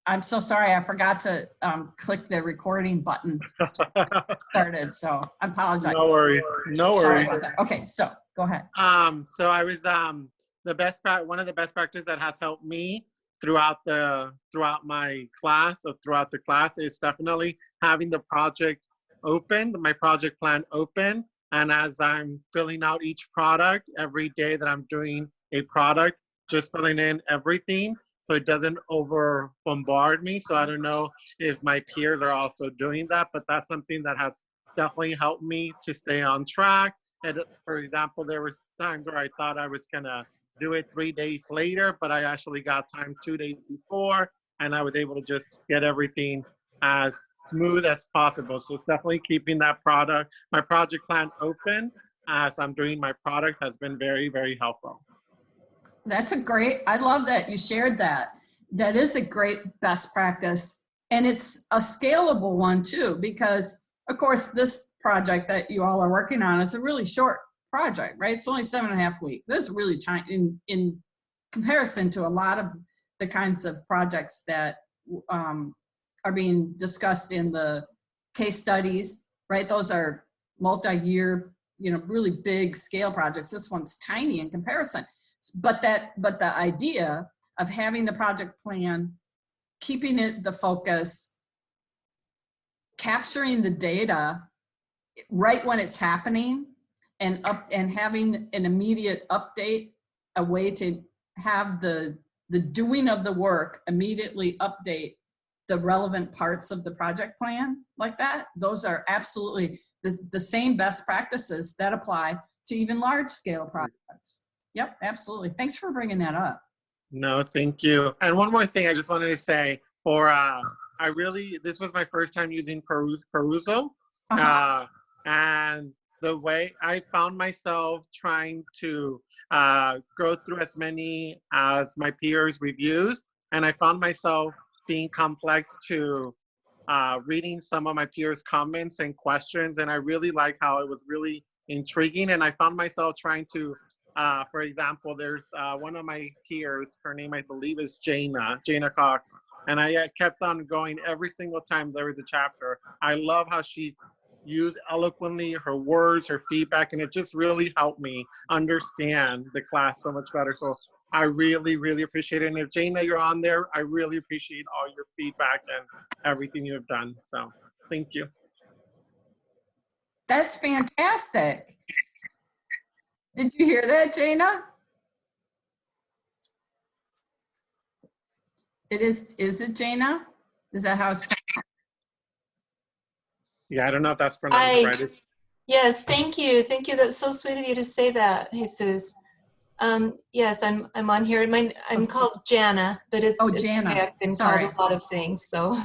I'm so sorry. I forgot to click the recording button. Started, so I apologize. No worries. No worries. Okay, so go ahead. So I was one of the best practices that has helped me throughout my class or throughout the class is definitely having the project open, my project plan open, and as I'm filling out each product every day that I'm doing a product, just filling in everything so it doesn't over bombard me. So I don't know if my peers are also doing that, but that's something that has definitely helped me to stay on track. And for example, there was times where I thought I was gonna do it 3 days later, but I actually got time 2 days before, and I was able to just get everything as smooth as possible. So it's definitely keeping my project plan open as I'm doing my product has been very, very helpful. That's I love that you shared that. That is a great best practice. And it's a scalable one too, because of course this project that you all are working on is a really short project, right? It's only 7.5 weeks. This is really tiny in comparison to a lot of the kinds of projects that are being discussed in the case studies, right? Those are multi-year, really big scale projects. This one's tiny in comparison. But the idea of having the project plan, keeping it the focus, capturing the data right when it's happening, and having an immediate update, a way to have the doing of the work immediately update the relevant parts of the project plan like that. Those are absolutely the same best practices that apply to even large scale projects. Yep, absolutely. Thanks for bringing that up. No, thank you. And one more thing I just wanted to say, this was my first time using Perusal. And the way I found myself trying to go through as many as my peers' reviews, and I found myself being complex to reading some of my peers' comments and questions, and I really like how it was really intriguing, and I found myself trying to for example, there's one of my peers, her name I believe is Jana Cox, and I kept on going every single time there was a chapter. I love how she used eloquently her words, her feedback, and it just really helped me understand the class so much better. So I really, really appreciate it. And if Jana, you're on there, I really appreciate all your feedback and everything you've done. So thank you. That's fantastic. Did you hear that, Jana? Is it Jana? Is that how it's pronounced? Yeah, I don't know if that's pronounced right. Yes, thank you. Thank you. That's so sweet of you to say that, Jesus. Yes, I'm on here. I'm called Jana, but it's Jana. I've been called a lot of things, so.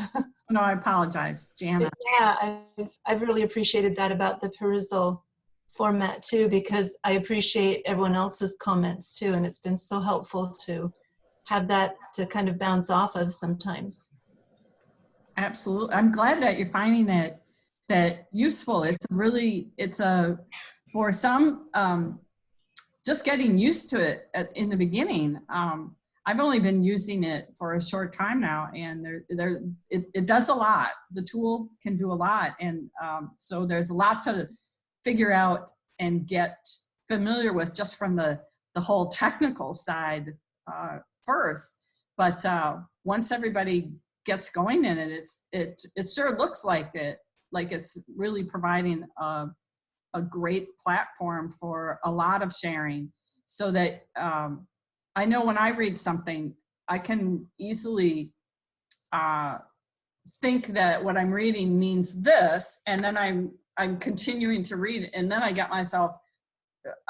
No, I apologize, Jana. Yeah, I've really appreciated that about the Perusal format too, because I appreciate everyone else's comments too, and it's been so helpful to have that to kind of bounce off of sometimes. Absolutely. I'm glad that you're finding that useful. For some, just getting used to it in the beginning. I've only been using it for a short time now, and it does a lot. The tool can do a lot, and so there's a lot to figure out and get familiar with just from the whole technical side first. But once everybody gets going in it, it sure looks like it's really providing a great platform for a lot of sharing, so that I know when I read something, I can easily think that what I'm reading means this, and then I'm continuing to read it, and then I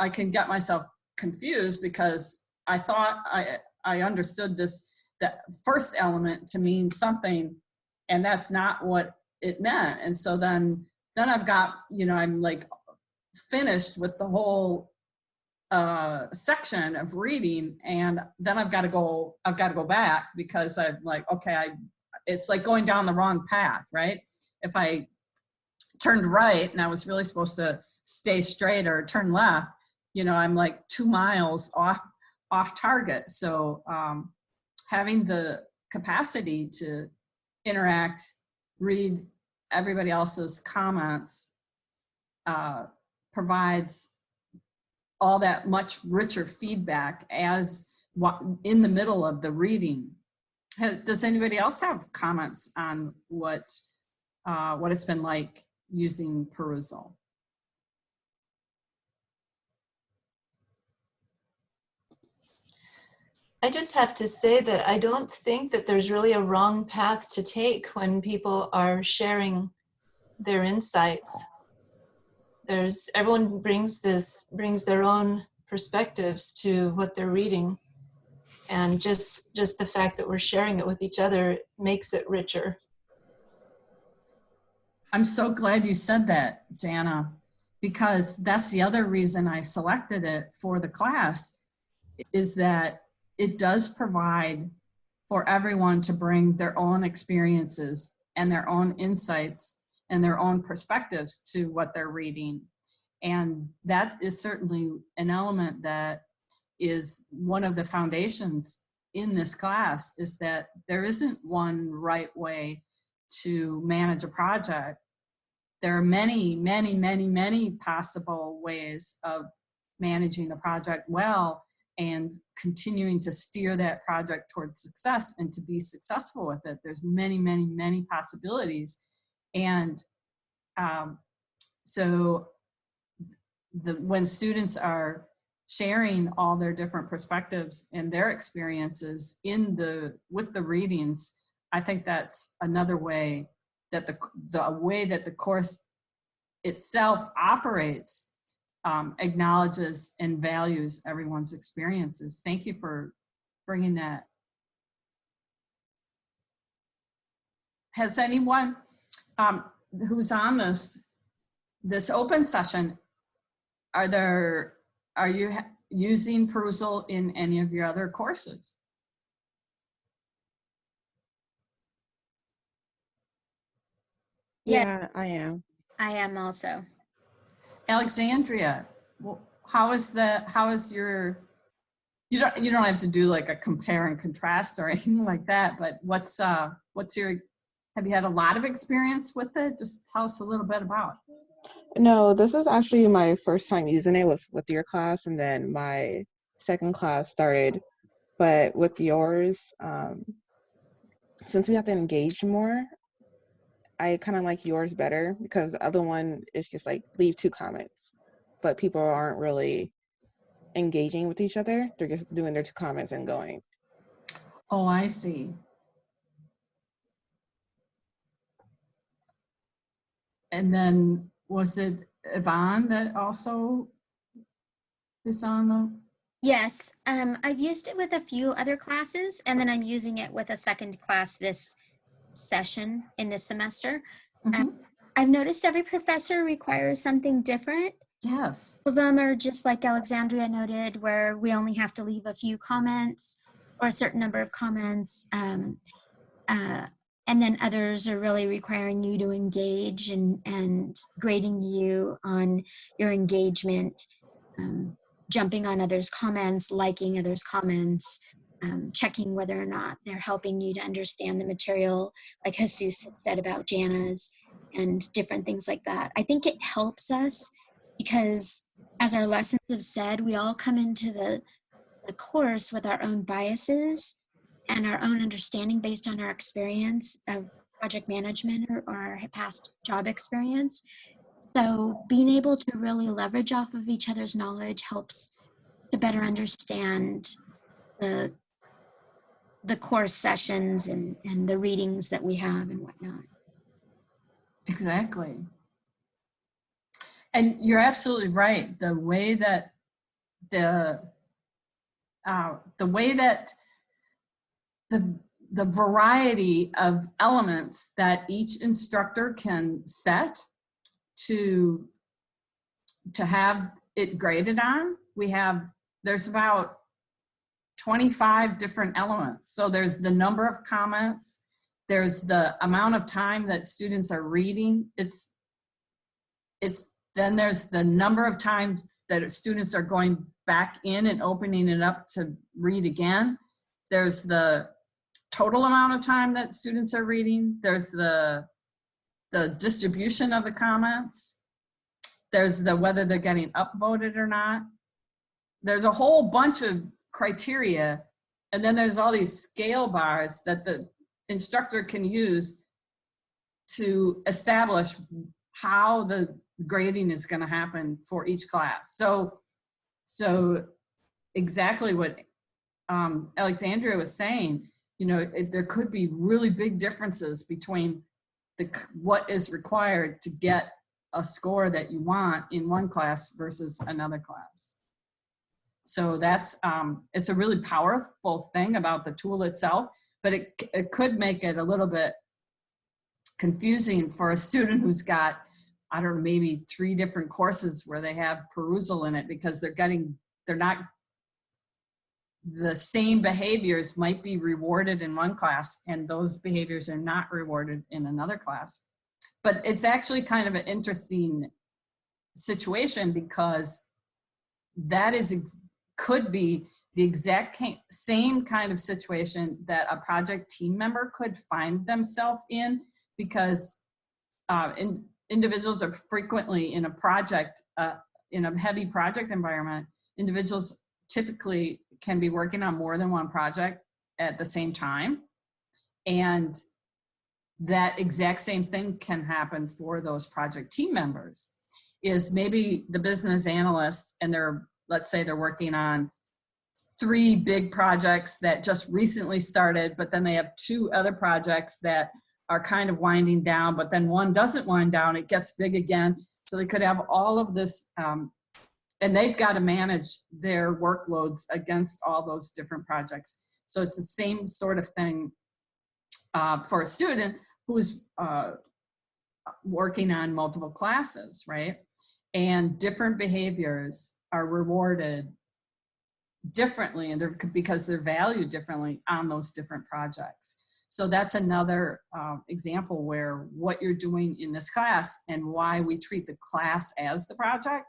can get myself confused because I thought I understood that first element to mean something, and that's not what it meant. And so then I've got, I'm like finished with the whole section of reading, and then I've got to go back because I'm like, okay, it's like going down the wrong path, right? If I turned right and I was really supposed to stay straight or turn left, I'm like 2 miles off target. So having the capacity to interact, read everybody else's comments, provides all that much richer feedback as in the middle of the reading. Does anybody else have comments on what it's been like using Perusal? I just have to say that I don't think that there's really a wrong path to take when people are sharing their insights. Everyone brings their own perspectives to what they're reading, and just the fact that we're sharing it with each other makes it richer. I'm so glad you said that, Jana, because that's the other reason I selected it for the class, is that it does provide for everyone to bring their own experiences and their own insights and their own perspectives to what they're reading. And that is certainly an element that is one of the foundations in this class, is that there isn't one right way to manage a project. There are many, many, many, many possible ways of managing the project well and continuing to steer that project towards success and to be successful with it. There's many, many, many possibilities. And so when students are sharing all their different perspectives and their experiences with the readings, I think that's another way that the way that the course itself operates acknowledges and values everyone's experiences. Thank you for bringing that. Has anyone who's on this open session, are you using Perusal in any of your other courses? Yeah, I am. I am also. Alexandria, how is your, you don't have to do like a compare and contrast or anything like that, but what's your, have you had a lot of experience with it? Just tell us a little bit about it. No, this is actually my first time using it, was with your class, and then my second class started. But with yours, since we have to engage more, I kind of like yours better, because the other one is just like leave 2 comments, but people aren't really engaging with each other. They're just doing their 2 comments and going. Oh, I see. And then was it Yvonne that also is on the? Yes, I've used it with a few other classes, and then I'm using it with a second class this session in this semester. I've noticed every professor requires something different. Yes. Some of them are just like Alexandria noted, where we only have to leave a few comments or a certain number of comments. And then others are really requiring you to engage and grading you on your engagement, jumping on others' comments, liking others' comments, checking whether or not they're helping you to understand the material, like Jesus said about Jana's, and different things like that. I think it helps us because, as our lessons have said, we all come into the course with our own biases and our own understanding based on our experience of project management or our past job experience. So being able to really leverage off of each other's knowledge helps to better understand the course sessions and the readings that we have and whatnot. Exactly. And you're absolutely right. The way that the variety of elements that each instructor can set to have it graded on, there's about 25 different elements. So there's the number of comments, there's the amount of time that students are reading. Then there's the number of times that students are going back in and opening it up to read again. There's the total amount of time that students are reading. There's the distribution of the comments. There's the whether they're getting upvoted or not. There's a whole bunch of criteria, and then there's all these scale bars that the instructor can use to establish how the grading is going to happen for each class. So exactly what Alexandria was saying, you know, there could be really big differences between what is required to get a score that you want in one class versus another class. So that's, it's a really powerful thing about the tool itself, but it could make it a little bit confusing for a student who's got, I don't know, maybe 3 different courses where they have perusal in it, because they're not, the same behaviors might be rewarded in one class and those behaviors are not rewarded in another class. But it's actually kind of an interesting situation, because that could be the exact same kind of situation that a project team member could find themselves in, because individuals are frequently in a project, in a heavy project environment. Individuals typically can be working on more than one project at the same time. And that exact same thing can happen for those project team members. Is maybe the business analyst, and let's say they're working on 3 big projects that just recently started, but then they have 2 other projects that are kind of winding down, but then one doesn't wind down, it gets big again. So they could have all of this, and they've got to manage their workloads against all those different projects. So it's the same sort of thing for a student who's working on multiple classes, right? And different behaviors are rewarded differently, and because they're valued differently on those different projects. So that's another example where what you're doing in this class and why we treat the class as the project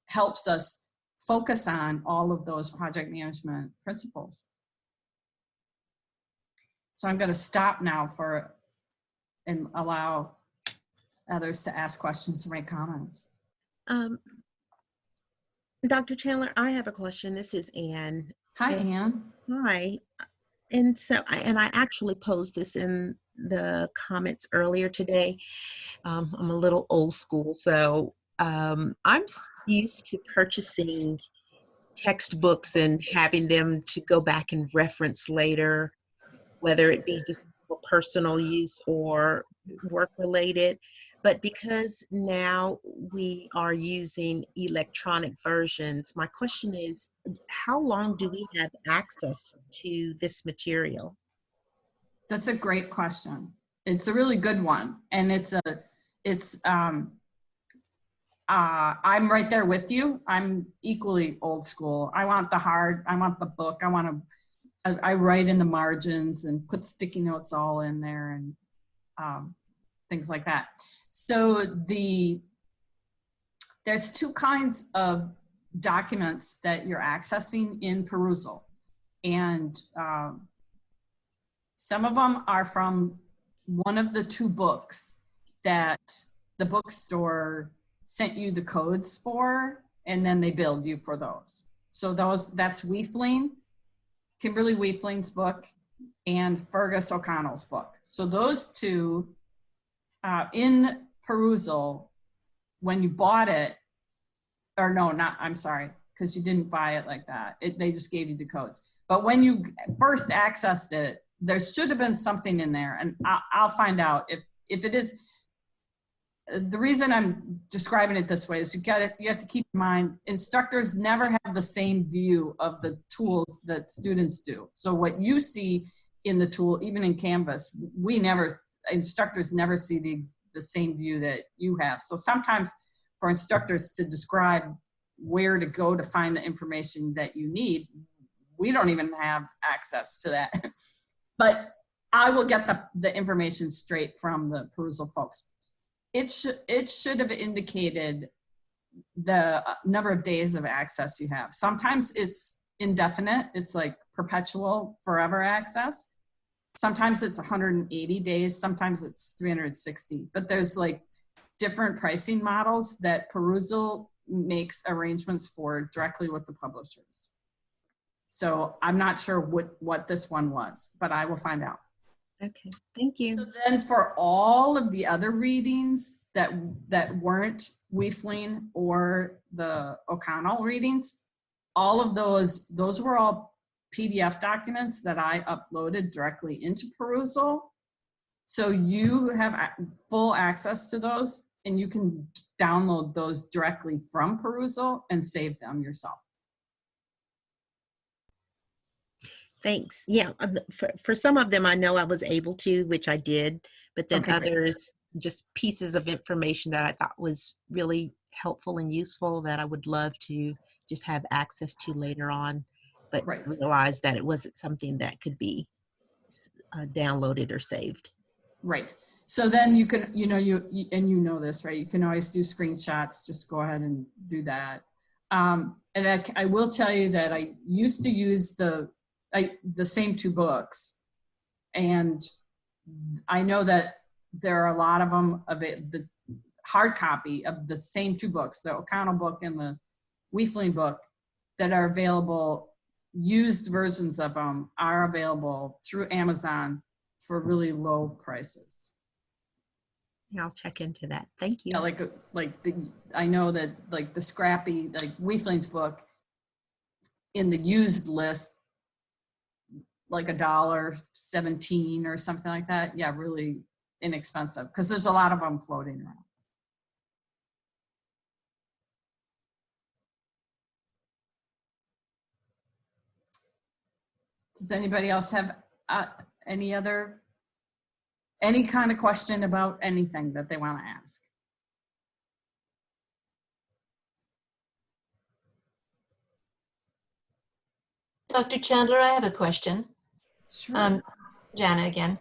helps us focus on all of those project management principles. So I'm going to stop now and allow others to ask questions or make comments. Dr. Chandler, I have a question. This is Anne. Hi, Anne. Hi. And so, I actually posed this in the comments earlier today. I'm a little old school, so I'm used to purchasing textbooks and having them to go back and reference later, whether it be just for personal use or work related. But because now we are using electronic versions, my question is, how long do we have access to this material? That's a great question. It's a really good one. And I'm right there with you. I'm equally old school. I want the book. I write in the margins and put sticky notes all in there and things like that. So there's 2 kinds of documents that you're accessing in perusal. And some of them are from one of the 2 books that the bookstore sent you the codes for, and then they billed you for those. So that's Weefling, Kimberly Weefling's book, and Fergus O'Connell's book. So those 2 in perusal, when you bought it, or no, I'm sorry, because you didn't buy it like that. They just gave you the codes. But when you first accessed it, there should have been something in there, and I'll find out if it is. The reason I'm describing it this way is you have to keep in mind, instructors never have the same view of the tools that students do. So what you see in the tool, even in Canvas, instructors never see the same view that you have. So sometimes for instructors to describe where to go to find the information that you need, we don't even have access to that. But I will get the information straight from the perusal folks. It should have indicated the number of days of access you have. Sometimes it's indefinite. It's like perpetual, forever access. Sometimes it's 180 days, sometimes it's 360, but there's like different pricing models that Perusal makes arrangements for directly with the publishers. So I'm not sure what this one was, but I will find out. Okay, thank you. So then for all of the other readings that weren't Weefling or the O'Connell readings, all of those were all PDF documents that I uploaded directly into Perusal. So you have full access to those, and you can download those directly from Perusal and save them yourself. Thanks. Yeah, for some of them, I know I was able to, which I did, but then Okay, great. others, just pieces of information that I thought was really helpful and useful that I would love to just have access to later on, but Right. realized that it wasn't something that could be downloaded or saved. Right. So then you can, you know this, right? You can always do screenshots. Just go ahead and do that. And I will tell you that I used to use the same two books, and I know that there are a lot of them of it, the hard copy of the same two books, the O'Connell book and the Weefling book, that are available. Used versions of them are available through Amazon for really low prices. I'll check into that. Thank you. Yeah, I know that like the scrappy, like Weefling's book in the used list, like $1.17 or something like that. Yeah, really inexpensive because there's a lot of them floating around. Does anybody else have any kind of question about anything that they want to ask? Dr. Chandler, I have a question. Sure. Jana again.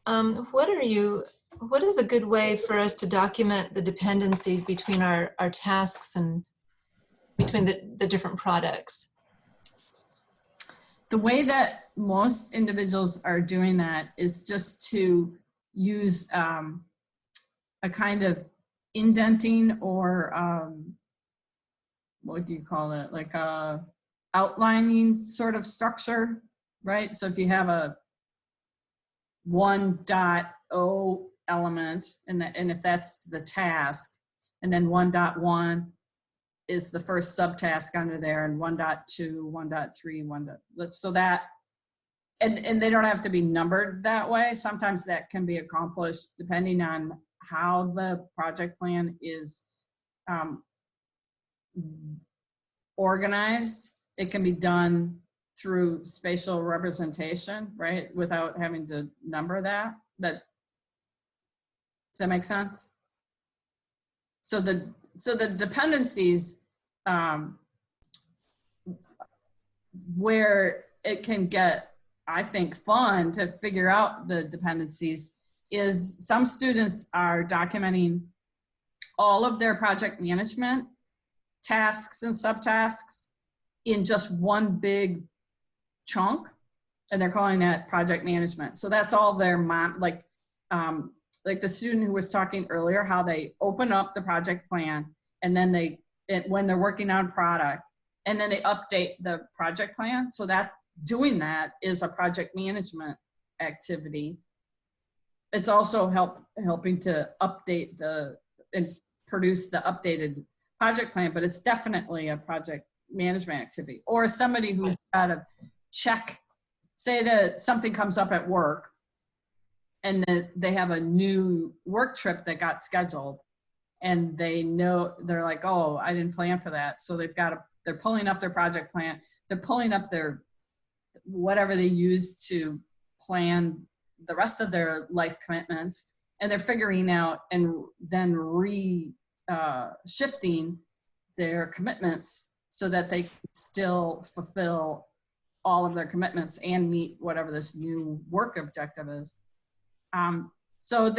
What is a good way for us to document the dependencies between our tasks and between the different products? The way that most individuals are doing that is just to use a kind of indenting or what do you call it? Like a outlining sort of structure, right? So if you have a 1.0 element, and if that's the task, and then 1.1 is the first subtask under there, and 1.2, 1.3, so that, and they don't have to be numbered that way. Sometimes that can be accomplished depending on how the project plan is organized. It can be done through spatial representation, right? Without having to number that. Does that make sense? So the dependencies, where it can get, I think, fun to figure out the dependencies is some students are documenting all of their project management tasks and subtasks in just one big chunk, and they're calling that project management. So that's all their like the student who was talking earlier, how they open up the project plan, and then when they're working on product, and then they update the project plan. So that doing that is a project management activity. It's also helping to update and produce the updated project plan, but it's definitely a project management activity. Or somebody who's got to check, say that something comes up at work and that they have a new work trip that got scheduled, and they're like, oh, I didn't plan for that. So they're pulling up their project plan, they're pulling up their whatever they use to plan the rest of their life commitments, and they're figuring out and then shifting their commitments so that they can still fulfill all of their commitments and meet whatever this new work objective is. So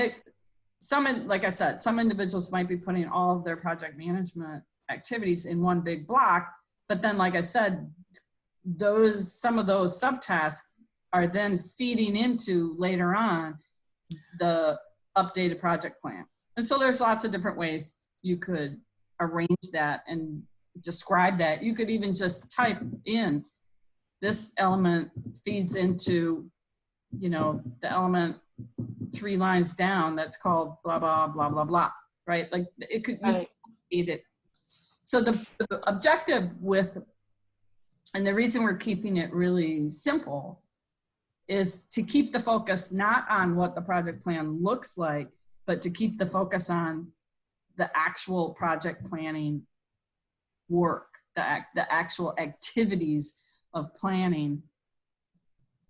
like I said, some individuals might be putting all of their project management activities in one big block, but then, like I said, some of those subtasks are then feeding into later on the updated project plan. And so there's lots of different ways you could arrange that and describe that. You could even just type in this element feeds into, you know, the element 3 lines down that's called blah, blah, blah, blah, blah, right? Like it could, you Right. could feed it. So the objective with, and the reason we're keeping it really simple is to keep the focus not on what the project plan looks like, but to keep the focus on the actual project planning work, the actual activities of planning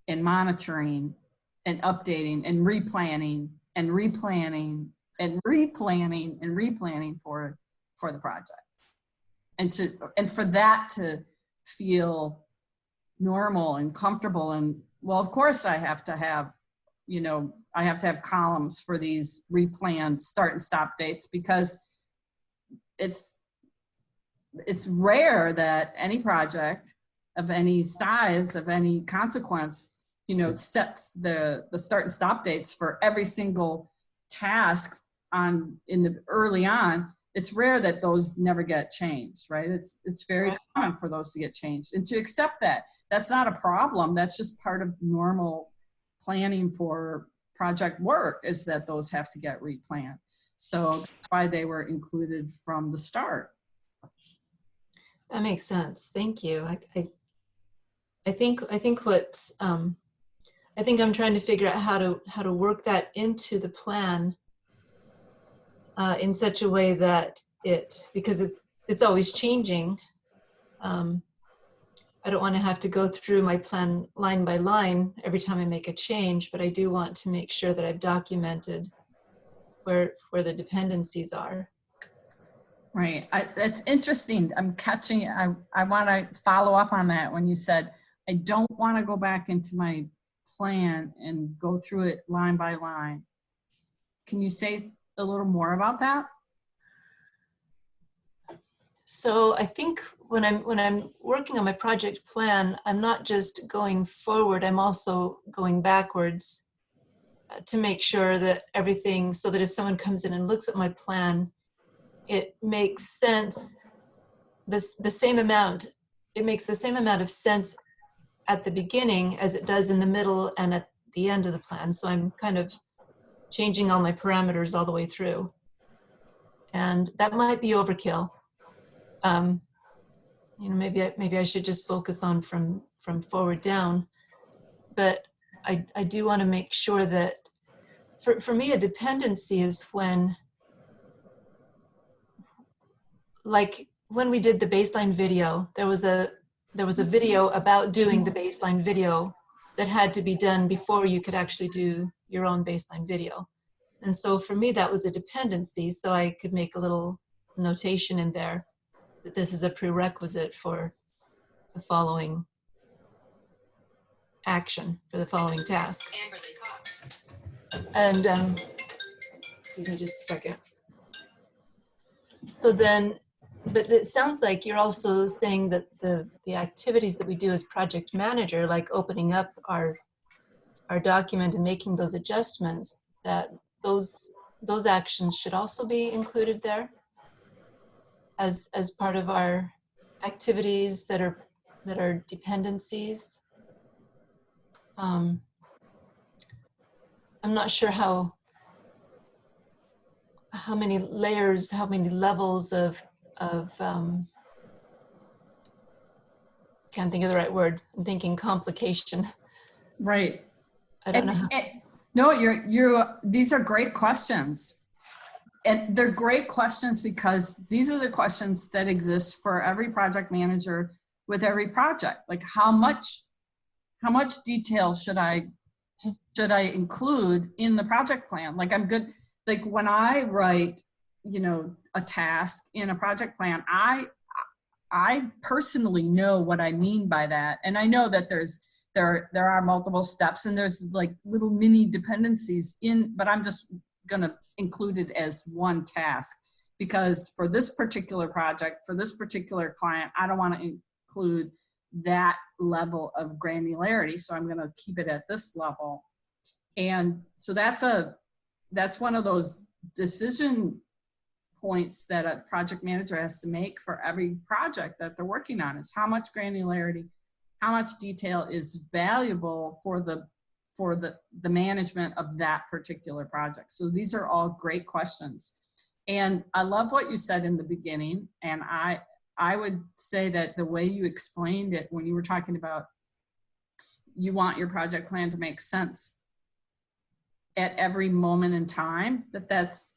and monitoring and updating and replanning and replanning and replanning and replanning for the project. And for that to feel normal and comfortable. And well, of course I have to have, you know, I have to have columns for these replanned start and stop dates, because it's rare that any project of any size, of any consequence, you know, sets the start and stop dates for every single task early on. It's rare that those never get changed, right? It's very common for those to get changed, and to accept that that's not a problem. That's just part of normal planning for project work, is that those have to get replanned. So that's why they were included from the start. That makes sense. Thank you. I think what I think I'm trying to figure out how to work that into the plan in such a way that because it's always changing. I don't want to have to go through my plan line by line every time I make a change, but I do want to make sure that I've documented where the dependencies are. Right. That's interesting. I'm catching, I want to follow up on that when you said, I don't want to go back into my plan and go through it line by line. Can you say a little more about that? So I think when I'm working on my project plan, I'm not just going forward, I'm also going backwards to make sure that everything, so that if someone comes in and looks at my plan, it makes sense, the same amount, it makes the same amount of sense at the beginning as it does in the middle and at the end of the plan. So I'm kind of changing all my parameters all the way through. And that might be overkill. You know, maybe I should just focus on from forward down. But I do want to make sure that for me, a dependency is when, like when we did the baseline video, there was a video about doing the baseline video that had to be done before you could actually do your own baseline video. And so for me, that was a dependency. So I could make a little notation in there that this is a prerequisite for the following action, for the following task. And excuse me just a second. So then, but it sounds like you're also saying that the activities that we do as project manager, like opening up our document and making those adjustments, that those actions should also be included there as part of our activities that are dependencies. I'm not sure how many layers, how many levels of can't think of the right word. I'm thinking complication. Right. I don't know. No, these are great questions. And they're great questions because these are the questions that exist for every project manager with every project. Like how much detail should I include in the project plan? Like like when I write, you know, a task in a project plan, I personally know what I mean by that. And I know that there are multiple steps and there's like little mini dependencies but I'm just gonna include it as one task, because for this particular project, for this particular client, I don't want to include that level of granularity. So I'm going to keep it at this level. And so that's one of those decision points that a project manager has to make for every project that they're working on, is how much granularity, how much detail is valuable for the management of that particular project. So these are all great questions. And I love what you said in the beginning. And I would say that the way you explained it when you were talking about you want your project plan to make sense at every moment in time, that's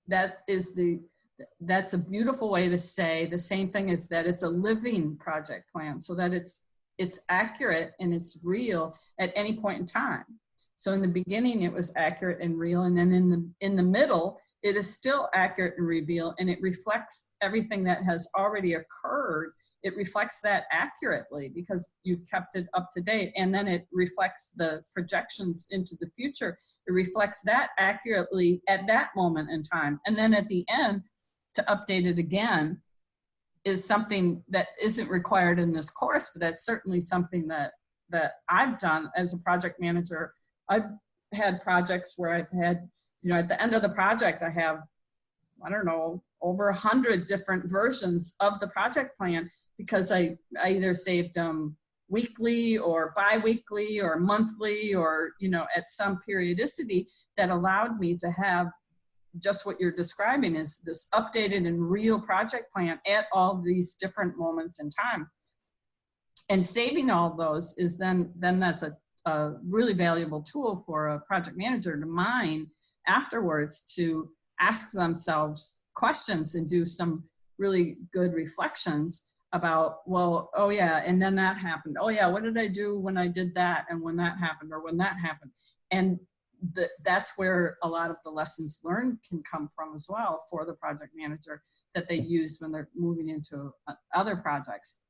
a beautiful way to say the same thing as that it's a living project plan, so that it's accurate and it's real at any point in time. So in the beginning it was accurate and real, and then in the middle it is still accurate and real, and it reflects everything that has already occurred. It reflects that accurately because you've kept it up to date, and then it reflects the projections into the future. It reflects that accurately at that moment in time. And then at the end, to update it again is something that isn't required in this course, but that's certainly something that I've done as a project manager. I've had projects where I've had, at the end of the project, I have, I don't know, over 100 different versions of the project plan, because I either saved them weekly or bi-weekly or monthly, or, at some periodicity that allowed me to have just what you're describing, is this updated and real project plan at all these different moments in time. And saving all those is then that's a really valuable tool for a project manager to mine afterwards, to ask themselves questions and do some really good reflections about, well, oh yeah, and then that happened. Oh yeah, what did I do when I did that, and when that happened, or when that happened? And that's where a lot of the lessons learned can come from as well for the project manager, that they use when they're moving into other projects.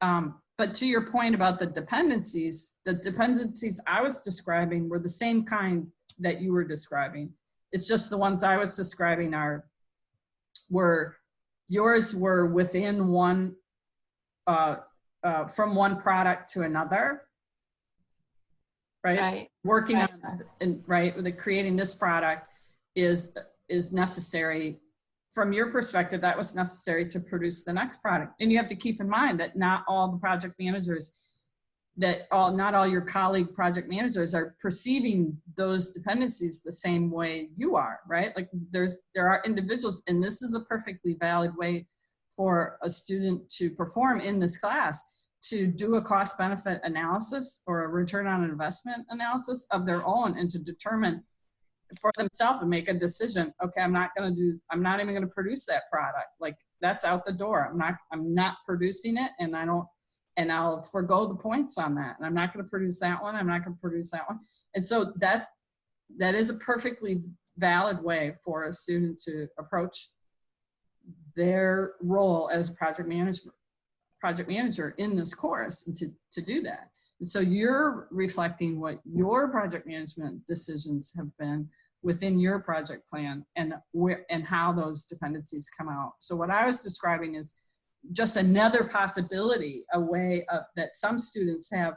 But to your point about the dependencies I was describing were the same kind that you were describing. It's just the ones I was describing yours were within one, from one product to another, right? Working on, and creating this product is necessary. From your perspective, that was necessary to produce the next product. And you have to keep in mind that not all the project managers, not all your colleague project managers are perceiving those dependencies the same way you are, right? Like there are individuals, and this is a perfectly valid way for a student to perform in this class, to do a cost benefit analysis or a return on investment analysis of their own, and to determine for themselves and make a decision. Okay, I'm not even going to produce that product. Like, that's out the door. I'm not producing it, and I'll forego the points on that. And I'm not going to produce that one. I'm not going to produce that one. And so that is a perfectly valid way for a student to approach their role as a project manager in this course, and to do that. And so you're reflecting what your project management decisions have been within your project plan, and how those dependencies come out. So what I was describing is just another possibility, a way of that some students have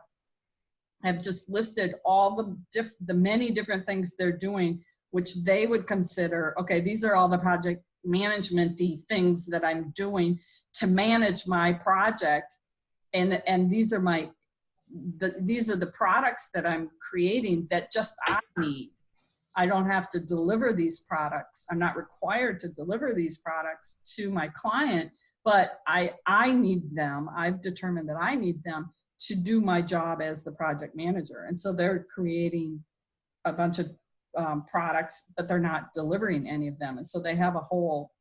just listed all the many different things they're doing, which they would consider, okay, these are all the project management-y things that I'm doing to manage my project, and these are the products that I'm creating that just I need. I don't have to deliver these products. I'm not required to deliver these products to my client, but I need them. I've determined that I need them to do my job as the project manager. And so they're creating a bunch of products, but they're not delivering any of them. And so they have a whole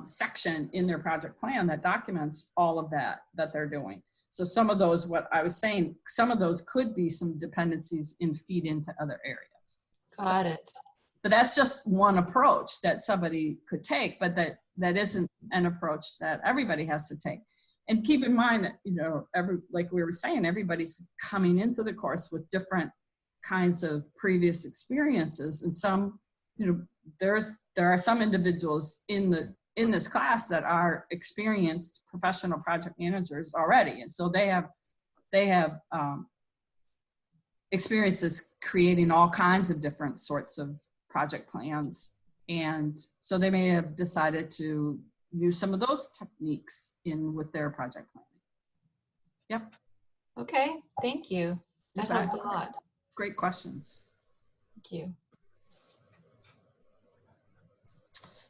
section in their project plan that documents all of that they're doing. So some of those, what I was saying, some of those could be some dependencies and feed into other areas. Got it. But that's just one approach that somebody could take, but that isn't an approach that everybody has to take. And keep in mind that, like we were saying, everybody's coming into the course with different kinds of previous experiences. And some, there are some individuals in this class that are experienced professional project managers already. And so they have they have experiences creating all kinds of different sorts of project plans. And so they may have decided to use some of those techniques in with their project planning. Yep. Okay, thank you. That You bet. helps a lot. Great questions. Thank you.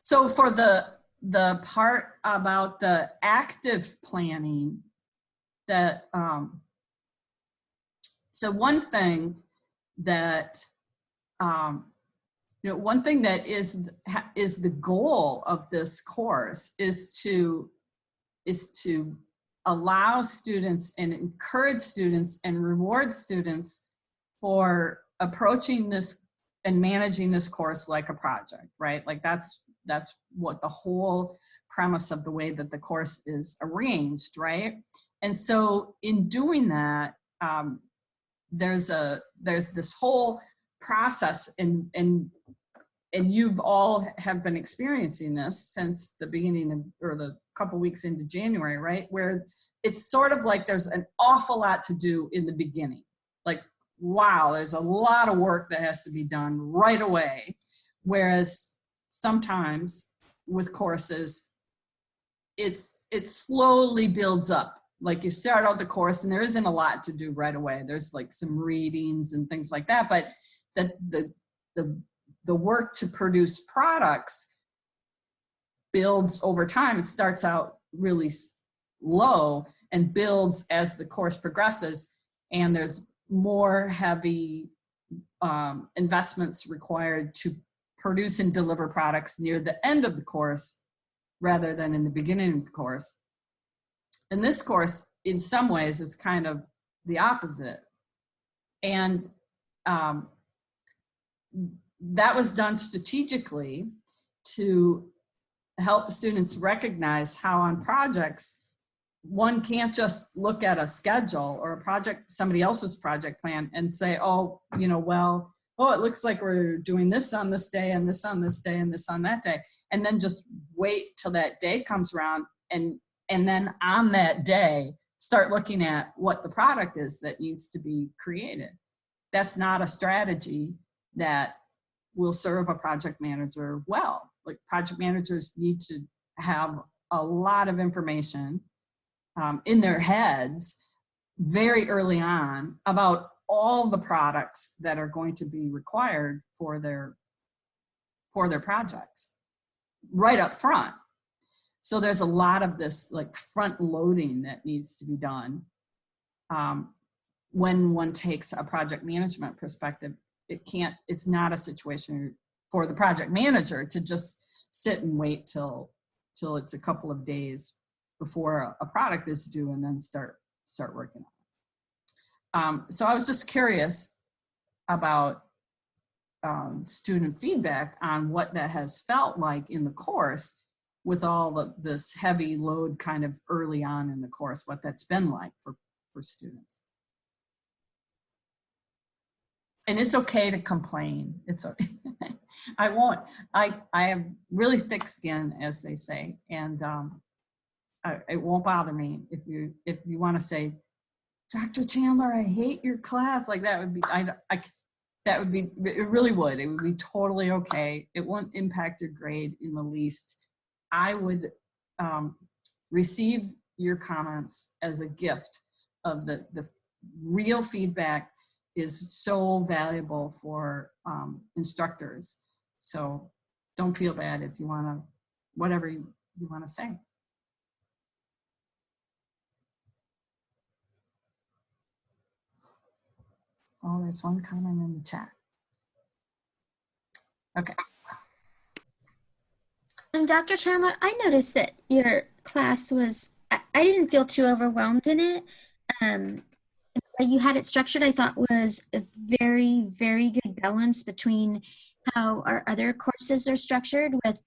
So for the part about the active planning, that so one thing that one thing that is the goal of this course is to allow students and encourage students and reward students for approaching this and managing this course like a project, right? Like that's what the whole premise of the way that the course is arranged, right? And so in doing that, there's this whole process, and you've all have been experiencing this since the beginning of, or the couple weeks into January, right? Where it's sort of like there's an awful lot to do in the beginning. Like, wow, there's a lot of work that has to be done right away. Whereas sometimes with courses, it slowly builds up. Like you start out the course and there isn't a lot to do right away. There's like some readings and things like that, but the work to produce products builds over time. It starts out really low and builds as the course progresses, and there's more heavy investments required to produce and deliver products near the end of the course rather than in the beginning of the course. And this course, in some ways, is kind of the opposite. And that was done strategically to help students recognize how on projects, one can't just look at a schedule or a project, somebody else's project plan, and say, oh, well, oh, it looks like we're doing this on this day and this on this day and this on that day. And then just wait till that day comes around and then on that day, start looking at what the product is that needs to be created. That's not a strategy that will serve a project manager well. Like, project managers need to have a lot of information in their heads very early on about all the products that are going to be required for their projects right up front. So there's a lot of this like front loading that needs to be done. When one takes a project management perspective, it's not a situation for the project manager to just sit and wait till it's a couple of days before a product is due and then start working on it. So I was just curious about student feedback on what that has felt like in the course with all this heavy load kind of early on in the course, what that's been like for students. And it's okay to complain. It's okay. I won't. I have really thick skin, as they say, and it won't bother me if you want to say, Dr. Chandler, I hate your class. Like that would be it really would. It would be totally okay. It won't impact your grade in the least. I would receive your comments as a gift of the real feedback is so valuable for instructors. So don't feel bad if you want to, whatever you want to say. Oh, there's one comment in the chat. Okay. Dr. Chandler, I noticed that your class was, I didn't feel too overwhelmed in it. You had it structured, I thought, was a very, very good balance between how our other courses are structured with,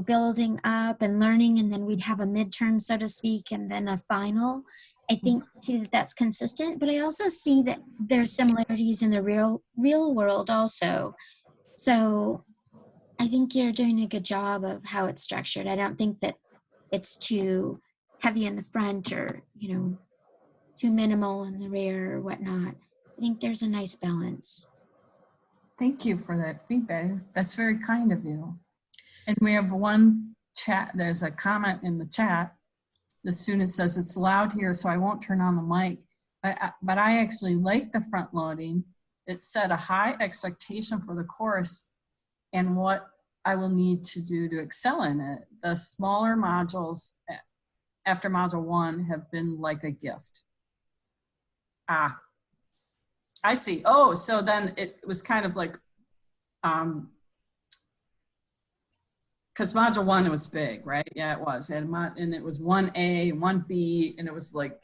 building up and learning, and then we'd have a midterm, so to speak, and then a final. I see that that's consistent, but I also see that there's similarities in the real world also. So I think you're doing a good job of how it's structured. I don't think that it's too heavy in the front or, too minimal in the rear or whatnot. I think there's a nice balance. Thank you for that feedback. That's very kind of you. And we have one chat, there's a comment in the chat. The student says it's loud here, so I won't turn on the mic. But I actually like the front loading. It set a high expectation for the course and what I will need to do to excel in it. The smaller modules after module 1 have been like a gift. Ah, I see. Oh, so then it was kind of like, because module 1 was big, right? Yeah, it was. And it was 1A, 1B, and it was like,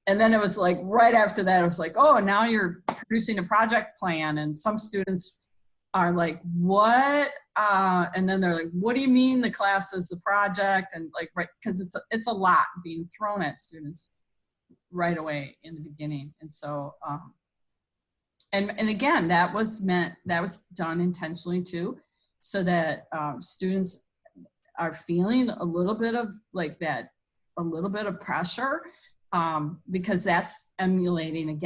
and then it was like right after that, it was like, oh, now you're producing a project plan. And some students are like, what? And then they're like, what do you mean the class is the project? And like, right, because it's a lot being thrown at students right away in the beginning. And so, and again, that was done intentionally too, so that students are feeling a little bit of like that, a little bit of pressure, because that's emulating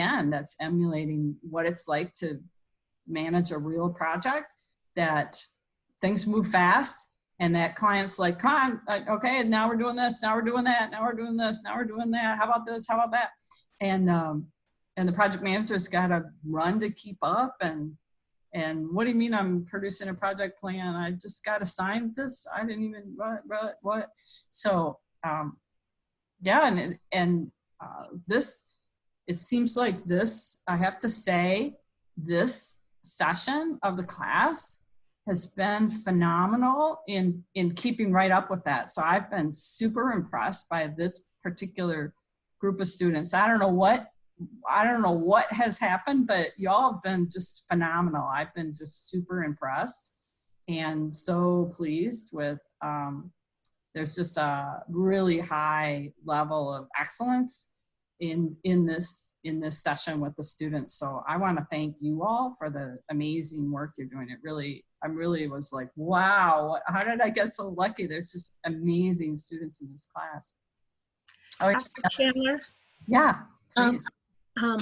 what it's like to manage a real project, that things move fast and that client's like, come on, okay, now we're doing this, now we're doing that, now we're doing this, now we're doing that, how about this, how about that? And the project manager's got to run to keep up, and what do you mean I'm producing a project plan? I just got to sign this. I didn't even, what? So, yeah, and this, it seems like this, I have to say, this session of the class has been phenomenal in keeping right up with that. So I've been super impressed by this particular group of students. I don't know what has happened, but y'all have been just phenomenal. I've been just super impressed and so pleased with, there's just a really high level of excellence in this session with the students. So I want to thank you all for the amazing work you're doing. I really was like, wow, how did I get so lucky? There's just amazing students in this class. Oh, Chandler? Yeah, please.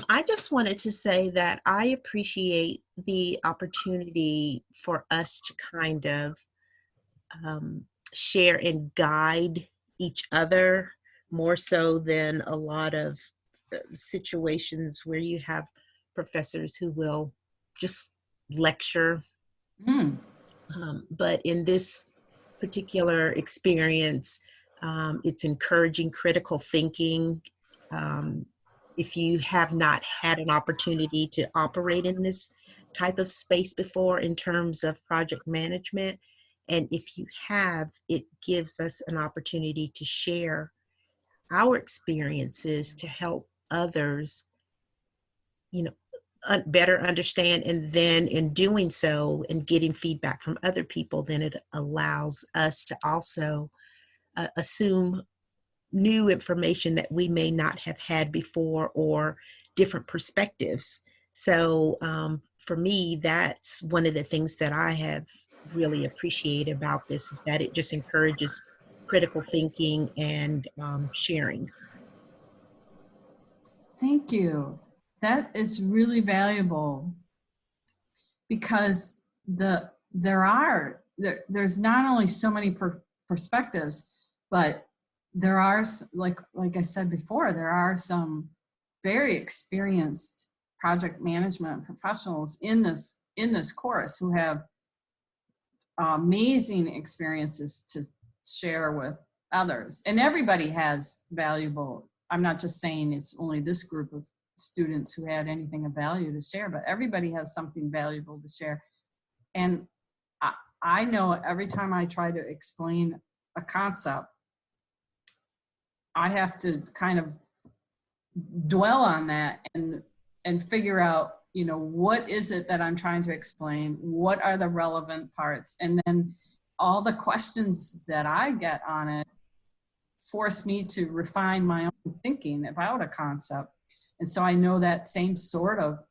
I just wanted to say that I appreciate the opportunity for us to kind of share and guide each other more so than a lot of situations where you have professors who will just lecture. But in this particular experience, it's encouraging critical thinking. If you have not had an opportunity to operate in this type of space before in terms of project management, and if you have, it gives us an opportunity to share our experiences to help others, better understand. And then in doing so and getting feedback from other people, then it allows us to also assume new information that we may not have had before, or different perspectives. So for me, that's one of the things that I have really appreciated about this, is that it just encourages critical thinking and sharing. Thank you. That is really valuable, because there's not only so many perspectives, but there are, like I said before, there are some very experienced project management professionals in this course who have amazing experiences to share with others. And everybody has valuable, I'm not just saying it's only this group of students who had anything of value to share, but everybody has something valuable to share. And I know every time I try to explain a concept, I have to kind of dwell on that and figure out, what is it that I'm trying to explain? What are the relevant parts? And then all the questions that I get on it force me to refine my own thinking about a concept. And so I know that same sort of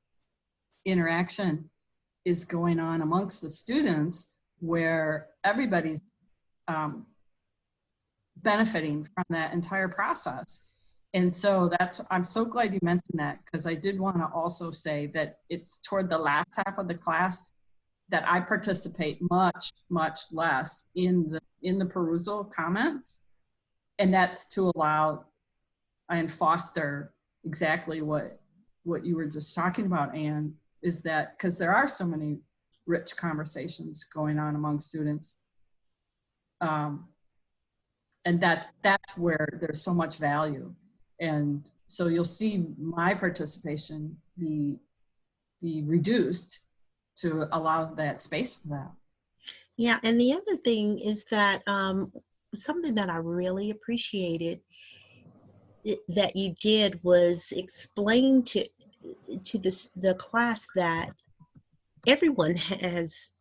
interaction is going on amongst the students, where everybody's benefiting from that entire process. And so I'm so glad you mentioned that, because I did want to also say that it's toward the last half of the class that I participate much, much less in the perusal comments. And that's to allow and foster exactly what you were just talking about, Anne, is that because there are so many rich conversations going on among students. And that's where there's so much value. And so you'll see my participation be reduced to allow that space for that. Yeah, and the other thing is that something that I really appreciated that you did was explain to the class that everyone has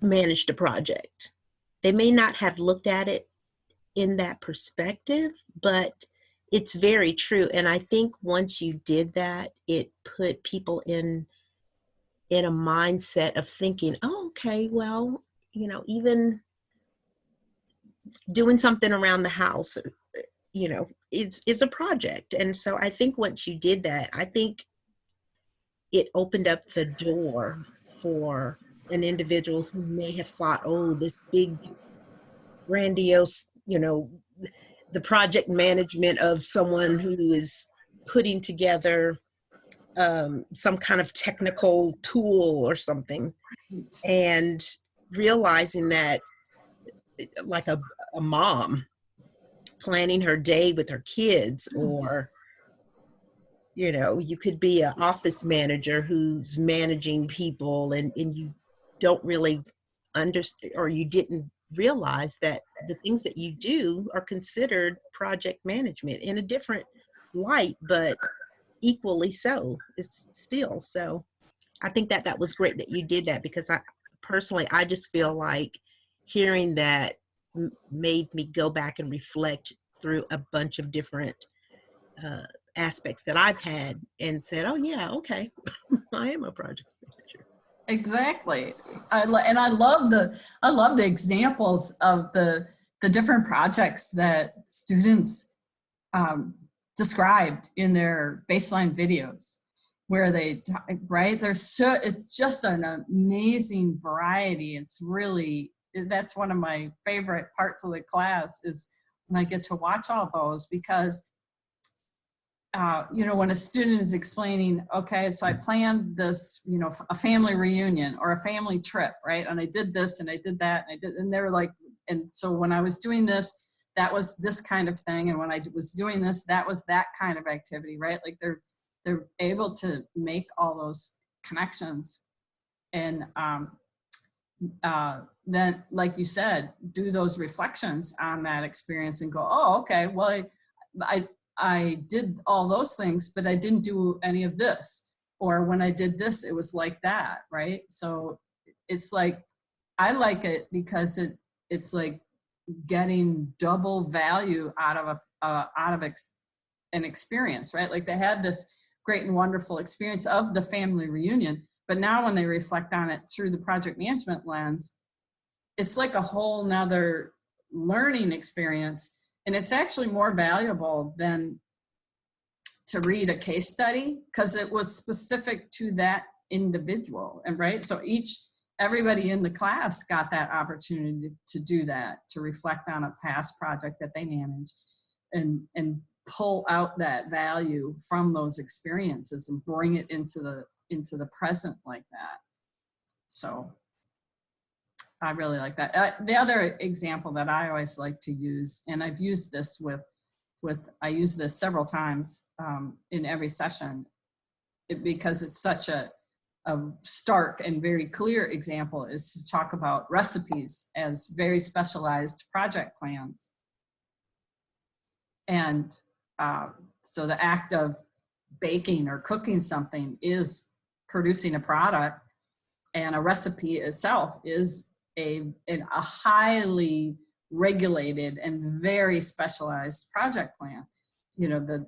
managed a project. They may not have looked at it in that perspective, but it's very true. And I think once you did that, it put people in a mindset of thinking, oh, okay, well, you know, even doing something around the house, you know, is a project. And so I think once you did that, I think it opened up the door for an individual who may have thought, oh, this big grandiose, you know, the project management of someone who is putting together some kind of technical tool or something, and realizing that, like a mom planning her day with her kids, or you know, you could be an office manager who's managing people, and you don't really understand, or you didn't realize that the things that you do are considered project management in a different light, but equally so. It's still so. I think that was great that you did that, because I just feel like hearing that made me go back and reflect through a bunch of different aspects that I've had, and said, oh yeah, okay, I am a project manager. Exactly. I love the examples of the different projects that students described in their baseline videos, where they, right, it's just an amazing variety. It's really, that's one of my favorite parts of the class, is when I get to watch all those, because you know, when a student is explaining, okay, so I planned this, you know, a family reunion or a family trip, right? And I did this and I did that, and they were like, and so when I was doing this, that was this kind of thing, and when I was doing this, that was that kind of activity, right? Like they're able to make all those connections, and then, like you said, do those reflections on that experience and go, oh, okay, well, I did all those things, but I didn't do any of this. Or when I did this, it was like that, right? So it's like, I like it because it's like getting double value out of an experience, right? Like they had this great and wonderful experience of the family reunion, but now when they reflect on it through the project management lens, it's like a whole nother learning experience. And it's actually more valuable than to read a case study, because it was specific to that individual. And right, so everybody in the class got that opportunity to do that, to reflect on a past project that they managed, and pull out that value from those experiences and bring it into the present like that. So I really like that. The other example that I always like to use, and I've used this I use this several times in every session, because it's such a stark and very clear example, is to talk about recipes as very specialized project plans. And so the act of baking or cooking something is producing a product, and a recipe itself is a highly regulated and very specialized project plan. You know,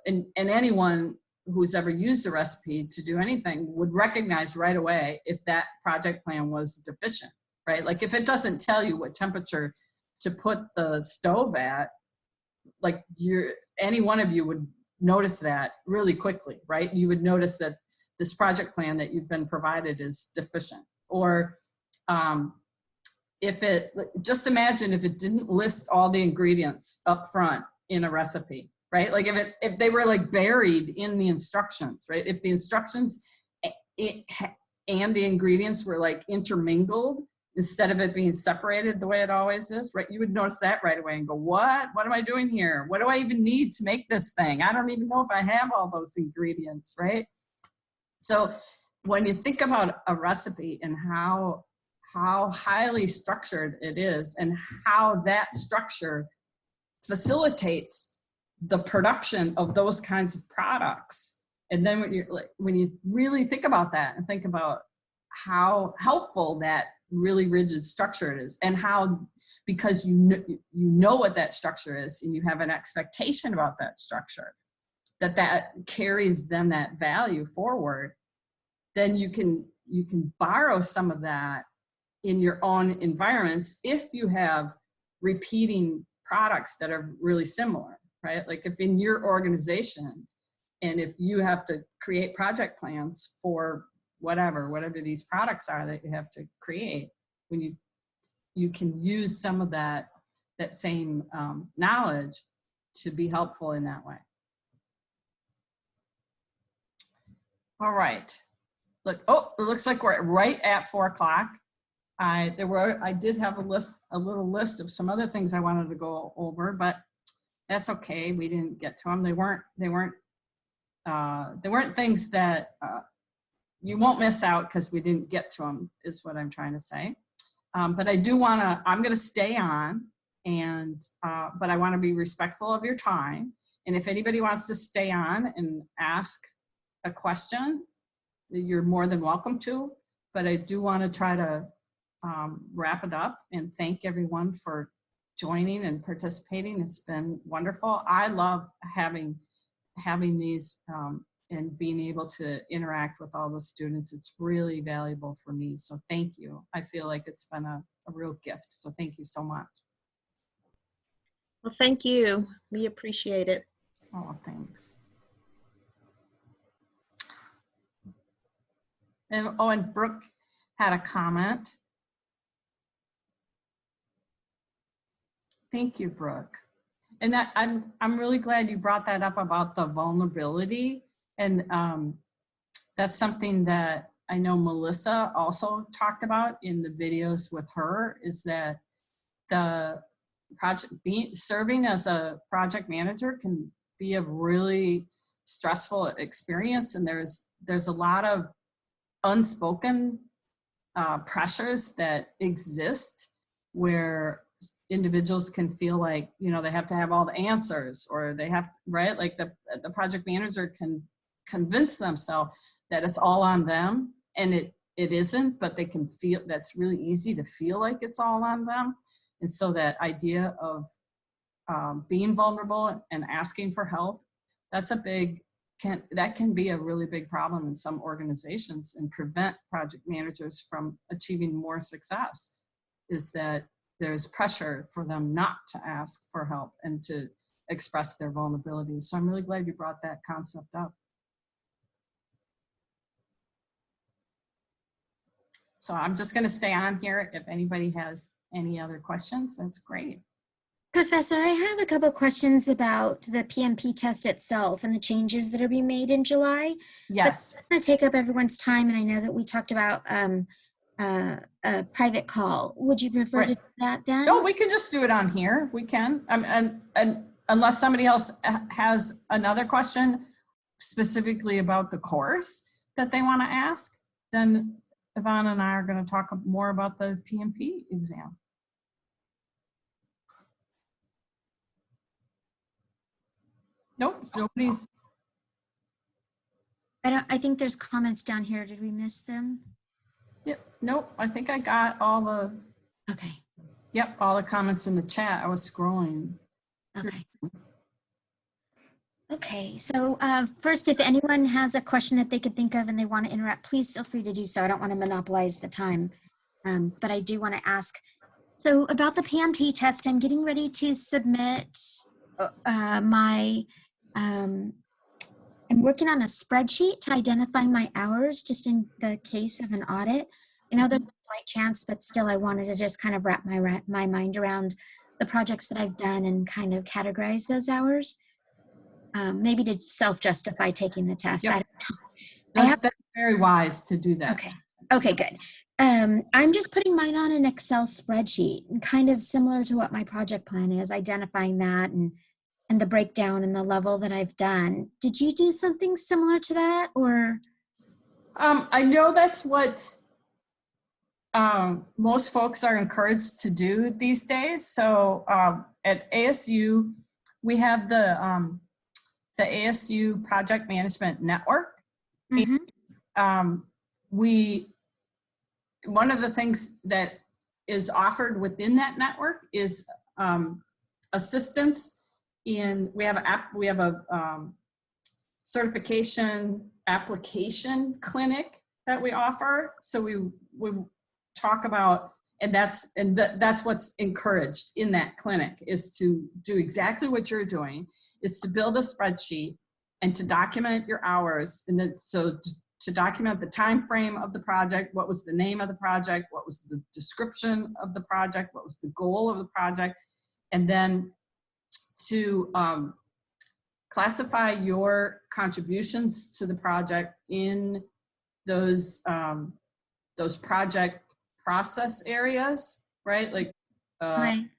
and anyone who's ever used a recipe to do anything would recognize right away if that project plan was deficient, right? Like if it doesn't tell you what temperature to put the stove at, like any one of you would notice that really quickly, right? You would notice that this project plan that you've been provided is deficient. Or just imagine if it didn't list all the ingredients up front in a recipe, right? Like if they were like buried in the instructions, right? If the instructions and the ingredients were like intermingled instead of it being separated the way it always is, right? You would notice that right away and go, what am I doing here? What do I even need to make this thing? I don't even know if I have all those ingredients, right? So when you think about a recipe and how highly structured it is and how that structure facilitates the production of those kinds of products. And then when you really think about that and think about how helpful that really rigid structure it is, and how, because you know what that structure is and you have an expectation about that structure, that carries then that value forward, then you can borrow some of that in your own environments if you have repeating products that are really similar, right? Like if in your organization, and if you have to create project plans for whatever these products are that you have to create, when you can use some of that same knowledge to be helpful in that way. All right. Look, oh, it looks like we're right at 4 o'clock. I did have a little list of some other things I wanted to go over, but that's okay. We didn't get to them. They weren't things that you won't miss out because we didn't get to them, is what I'm trying to say. But I do I'm going to stay on, and but I want to be respectful of your time. And if anybody wants to stay on and ask a question, you're more than welcome to. But I do want to try to wrap it up and thank everyone for joining and participating. It's been wonderful. I love having these and being able to interact with all the students. It's really valuable for me. So thank you. I feel like it's been a real gift. So thank you so much. Well, thank you. We appreciate it. Oh, thanks. And Brooke had a comment. Thank you, Brooke. And that I'm really glad you brought that up about the vulnerability. And that's something that I know Melissa also talked about in the videos with her, is that the serving as a project manager can be a really stressful experience. And there's a lot of unspoken pressures that exist where individuals can feel like, they have to have all the answers, or they have, right? Like the project manager can convince themselves that it's all on them, and it isn't, but they can feel, that's really easy to feel like it's all on them. And so that idea of being vulnerable and asking for help, that can be a really big problem in some organizations and prevent project managers from achieving more success, is that there's pressure for them not to ask for help and to express their vulnerabilities. So I'm really glad you brought that concept up. So I'm just going to stay on here. If anybody has any other questions, that's great. Professor, I have a couple of questions about the PMP test itself and the changes that are being made in July. Yes. I'm going to take up everyone's time, and I know that we talked about a private call. Would you prefer to do that then? No, we can just do it on here. We can. And unless somebody else has another question specifically about the course that they want to ask, then Yvonne and I are going to talk more about the PMP exam. Nope, nobody's. I think there's comments down here. Did we miss them? Yep. Nope. I think I got all the. Okay. Yep. All the comments in the chat. I was scrolling. Okay. Okay. So first, if anyone has a question that they could think of and they want to interrupt, please feel free to do so. I don't want to monopolize the time, but I do want to ask. So about the PMP test, I'm getting ready to submit I'm working on a spreadsheet to identify my hours just in the case of an audit. I know there's a slight chance, but still I wanted to just kind of wrap my mind around the projects that I've done and kind of categorize those hours. Maybe to self-justify taking the test. Yep. I don't know. That's very wise to do that. Okay. Okay, good. I'm just putting mine on an Excel spreadsheet, kind of similar to what my project plan is, identifying that and the breakdown and the level that I've done. Did you do something similar to that, or? I know that's what most folks are encouraged to do these days. So at ASU, we have the ASU Project Management Network. Mm-hmm. One of the things that is offered within that network is assistance in, we have a certification application clinic that we offer. So we talk about, and that's what's encouraged in that clinic, is to do exactly what you're doing, is to build a spreadsheet and to document your hours. And then so to document the time frame of the project, what was the name of the project, what was the description of the project, what was the goal of the project, and then to classify your contributions to the project in those project process areas, right? Like, Right.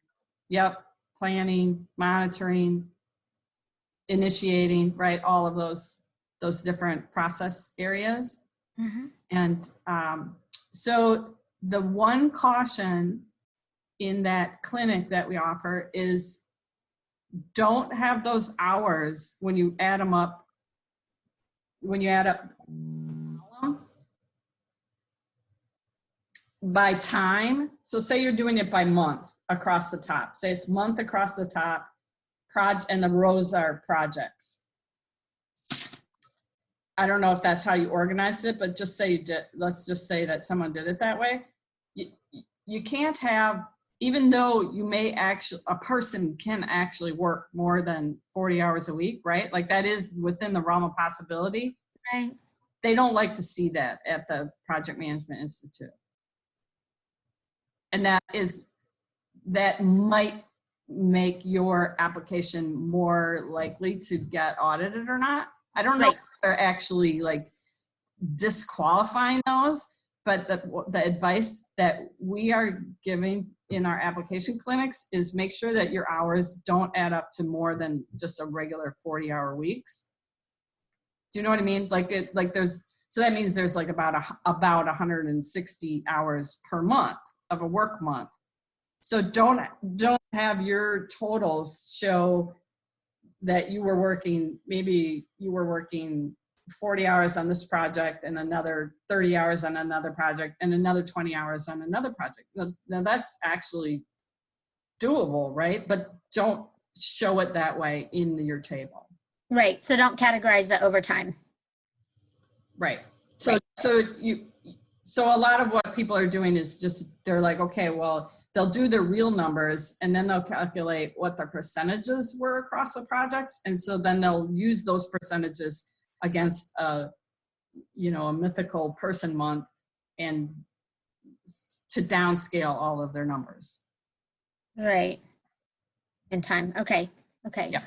yep, planning, monitoring, initiating, right? All of those different process areas. Mm-hmm. And so the one caution in that clinic that we offer is don't have those hours when you add them up, by time. So say you're doing it by month across the top. Say it's month across the top, and the rows are projects. I don't know if that's how you organized it, but just say you did, let's just say that someone did it that way. You can't have, even though you may actually, a person can actually work more than 40 hours a week, right? Like that is within the realm of possibility. Right. They don't like to see that at the Project Management Institute. And that might make your application more likely to get audited or not. I don't know if they're actually like disqualifying those, but the advice that we are giving in our application clinics is make sure that your hours don't add up to more than just a regular 40-hour weeks. Do you know what I mean? So that means there's like about 160 hours per month of a work month. So don't have your totals show that you were working, maybe you were working 40 hours on this project and another 30 hours on another project and another 20 hours on another project. Now that's actually doable, right? But don't show it that way in your table. Right. So don't categorize the overtime. Right. So a lot of what people are doing is just, they're like, okay, well, they'll do the real numbers and then they'll calculate what the percentages were across the projects. And so then they'll use those percentages against a mythical person month and to downscale all of their numbers. Right. In time. Okay. Okay. Yeah.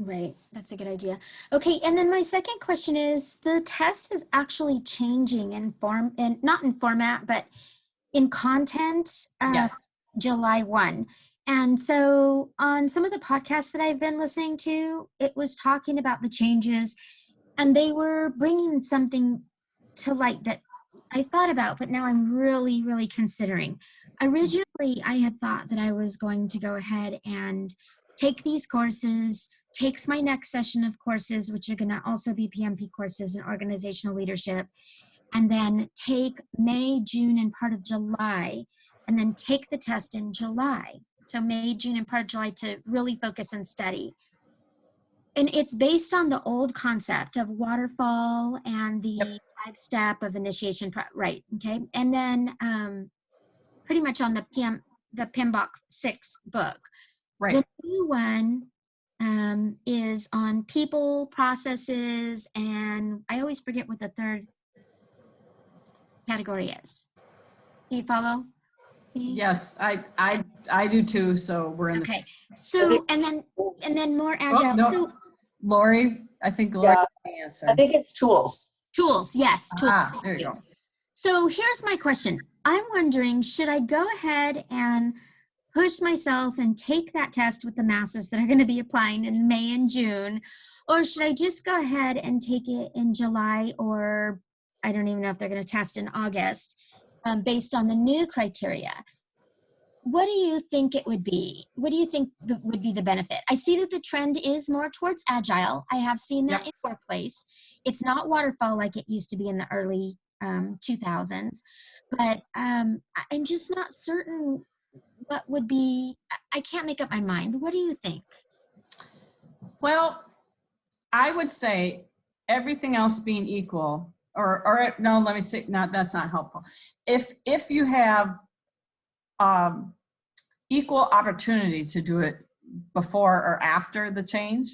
Right. That's a good idea. Okay. And then my second question is, the test is actually changing in form, and not in format, but in content, Yes. July 1. And so on some of the podcasts that I've been listening to, it was talking about the changes, and they were bringing something to light that I thought about, but now I'm really, really considering. Originally, I had thought that I was going to go ahead and take these courses, takes my next session of courses, which are going to also be PMP courses in organizational leadership, and then take May, June, and part of July, and then take the test in July. So May, June, and part of July to really focus and study. And it's based on the old concept of waterfall and the 5-step of initiation, right, okay? And then pretty much on the PMBOK 6 book. Right. The new one is on people, processes, and I always forget what the third category is. Do you follow me? Yes, I do too. So we're in the. Okay. So, and then more agile. Oh, no. So Lori, I think Lori Yeah. can answer. I think it's tools. tools, yes. Tools. Ah, there you go. So here's my question. I'm wondering, should I go ahead and push myself and take that test with the masses that are going to be applying in May and June? Or should I just go ahead and take it in July, or I don't even know if they're going to test in August, based on the new criteria? What do you think it would be? What do you think would be the benefit? I see that the trend is more towards agile. I have seen that in workplace. It's not waterfall like it used to be in the early 2000s, but I'm just not certain what would be. I can't make up my mind. What do you think? Well, I would say everything else being equal, or no, let me say, not, that's not helpful. If you have equal opportunity to do it before or after the change,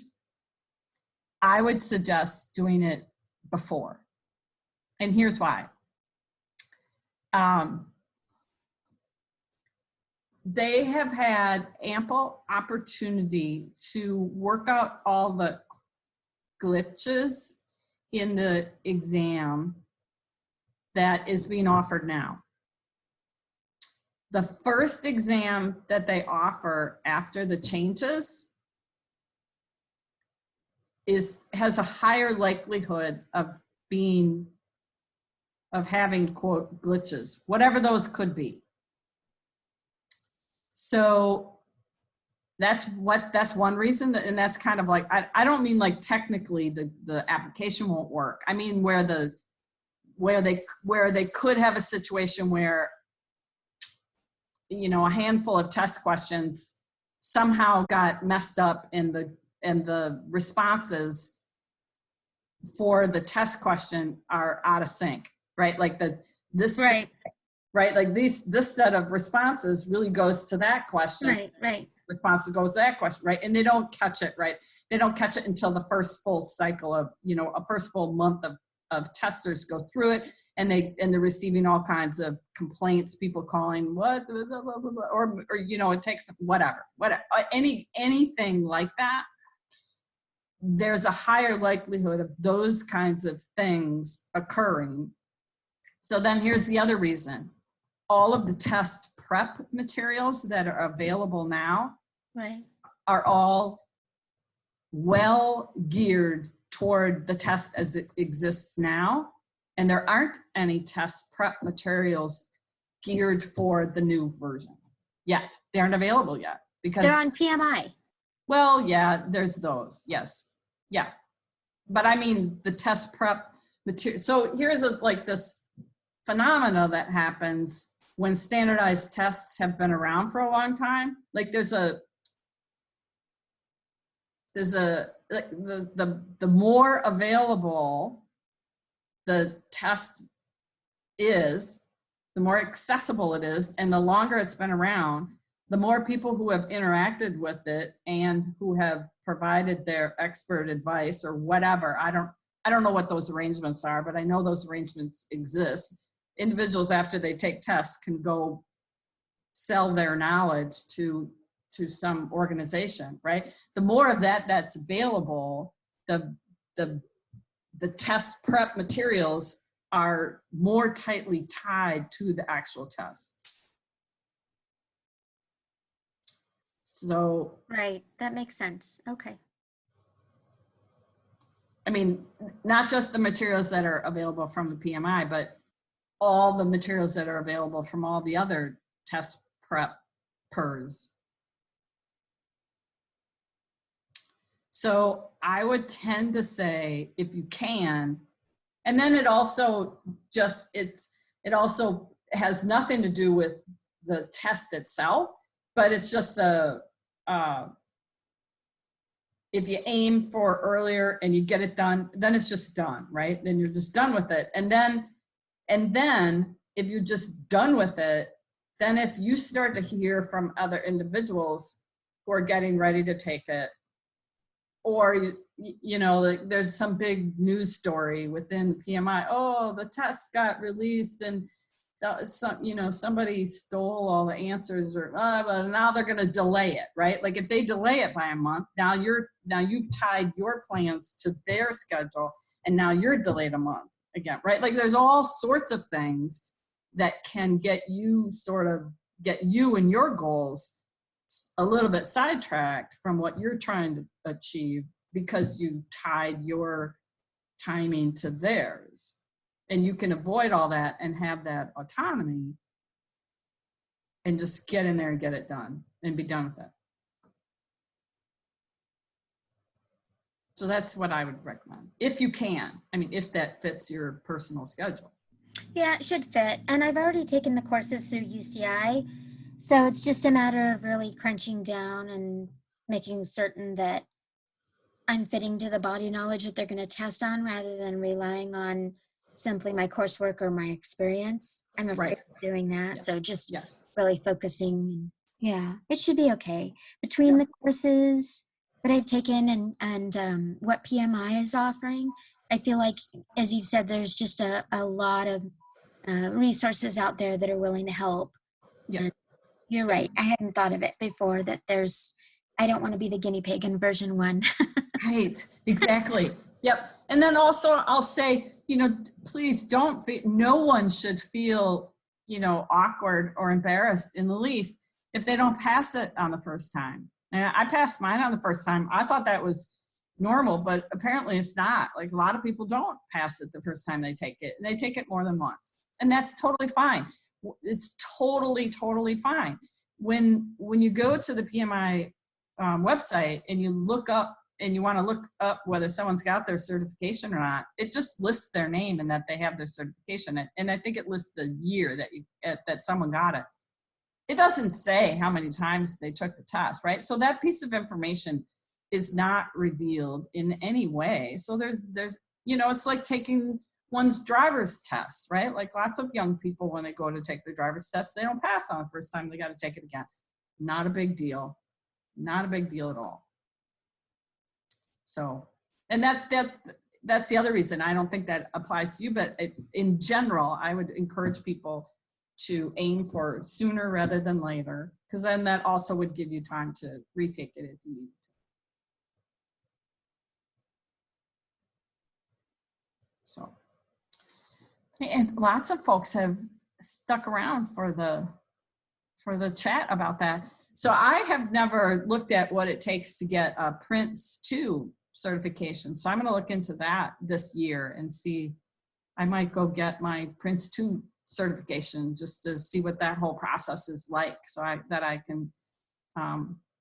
I would suggest doing it before. And here's why. They have had ample opportunity to work out all the glitches in the exam that is being offered now. The first exam that they offer after the changes has a higher likelihood of having, quote, glitches, whatever those could be. So that's one reason, and that's kind of like, I don't mean like technically the application won't work. I mean where they could have a situation where, you know, a handful of test questions somehow got messed up in the responses for the test question are out of sync, right? Like like this set of responses really goes to that question. Right. Response goes to that question, right? And they don't catch it, right? They don't catch it until the first full cycle of, you know, a first full month of testers go through it, and they're receiving all kinds of complaints, people calling what, blah, blah, blah, blah, or you know, it takes whatever, anything like that. There's a higher likelihood of those kinds of things occurring. So then here's the other reason. All of the test prep materials that are available now are all well geared toward the test as it exists now. And there aren't any test prep materials geared for the new version yet. They aren't available yet because they're on PMI. Well, yeah, there's those. Yes. Yeah. But I mean the test prep material. So here's this phenomena that happens when standardized tests have been around for a long time. Like the more available the test is, the more accessible it is, and the longer it's been around, the more people who have interacted with it and who have provided their expert advice or whatever. I don't know what those arrangements are, but I know those arrangements exist. Individuals, after they take tests, can go sell their knowledge to some organization, right? The more of that's available, the test prep materials are more tightly tied to the actual tests. So. Right, that makes sense. Okay. I mean, not just the materials that are available from the PMI, but all the materials that are available from all the other test prep PERS. So I would tend to say, if you can, and then it also has nothing to do with the test itself, but it's just if you aim for earlier and you get it done, then it's just done, right? Then you're just done with it. And then if you're just done with it, then if you start to hear from other individuals who are getting ready to take it, or you know, like there's some big news story within PMI. Oh, the test got released and you know, somebody stole all the answers, or but now they're going to delay it, right? Like if they delay it by a month, now you've tied your plans to their schedule, and now you're delayed a month again, right? Like there's all sorts of things that can get you and your goals a little bit sidetracked from what you're trying to achieve because you tied your timing to theirs. And you can avoid all that and have that autonomy and just get in there and get it done and be done with it. So that's what I would recommend, if you can. I mean, if that fits your personal schedule. Yeah, it should fit. And I've already taken the courses through UCI. So it's just a matter of really crunching down and making certain that I'm fitting to the body knowledge that they're going to test on, rather than relying on simply my coursework or my experience. I'm afraid of doing that. Yes. So just Yes. really focusing. Yeah, it should be okay. Between the courses that I've taken and what PMI is offering, I feel like, as you've said, there's just a lot of resources out there that are willing to help. Yeah. And you're right. I hadn't thought of it before, that I don't want to be the guinea pig in version 1. Right, exactly. Yep. And then also I'll say, you know, please no one should feel, you know, awkward or embarrassed in the least if they don't pass it on the first time. And I passed mine on the first time. I thought that was normal, but apparently it's not. Like a lot of people don't pass it the first time they take it. And they take it more than once. And that's totally fine. It's totally, totally fine. When you go to the PMI website and you look up, and you want to look up whether someone's got their certification or not, it just lists their name and that they have their certification. And I think it lists the year that someone got it. It doesn't say how many times they took the test, right? So that piece of information is not revealed in any way. So there's, you know, it's like taking one's driver's test, right? Like lots of young people, when they go to take their driver's test, they don't pass on the first time, they got to take it again. Not a big deal. Not a big deal at all. So, and that's the other reason I don't think that applies to you, but in general, I would encourage people to aim for sooner rather than later, because then that also would give you time to retake it if you need to. So, and lots of folks have stuck around for the chat about that. So I have never looked at what it takes to get a Prince 2 certification. So I'm going to look into that this year and see. I might go get my Prince 2 certification just to see what that whole process is like, so that I can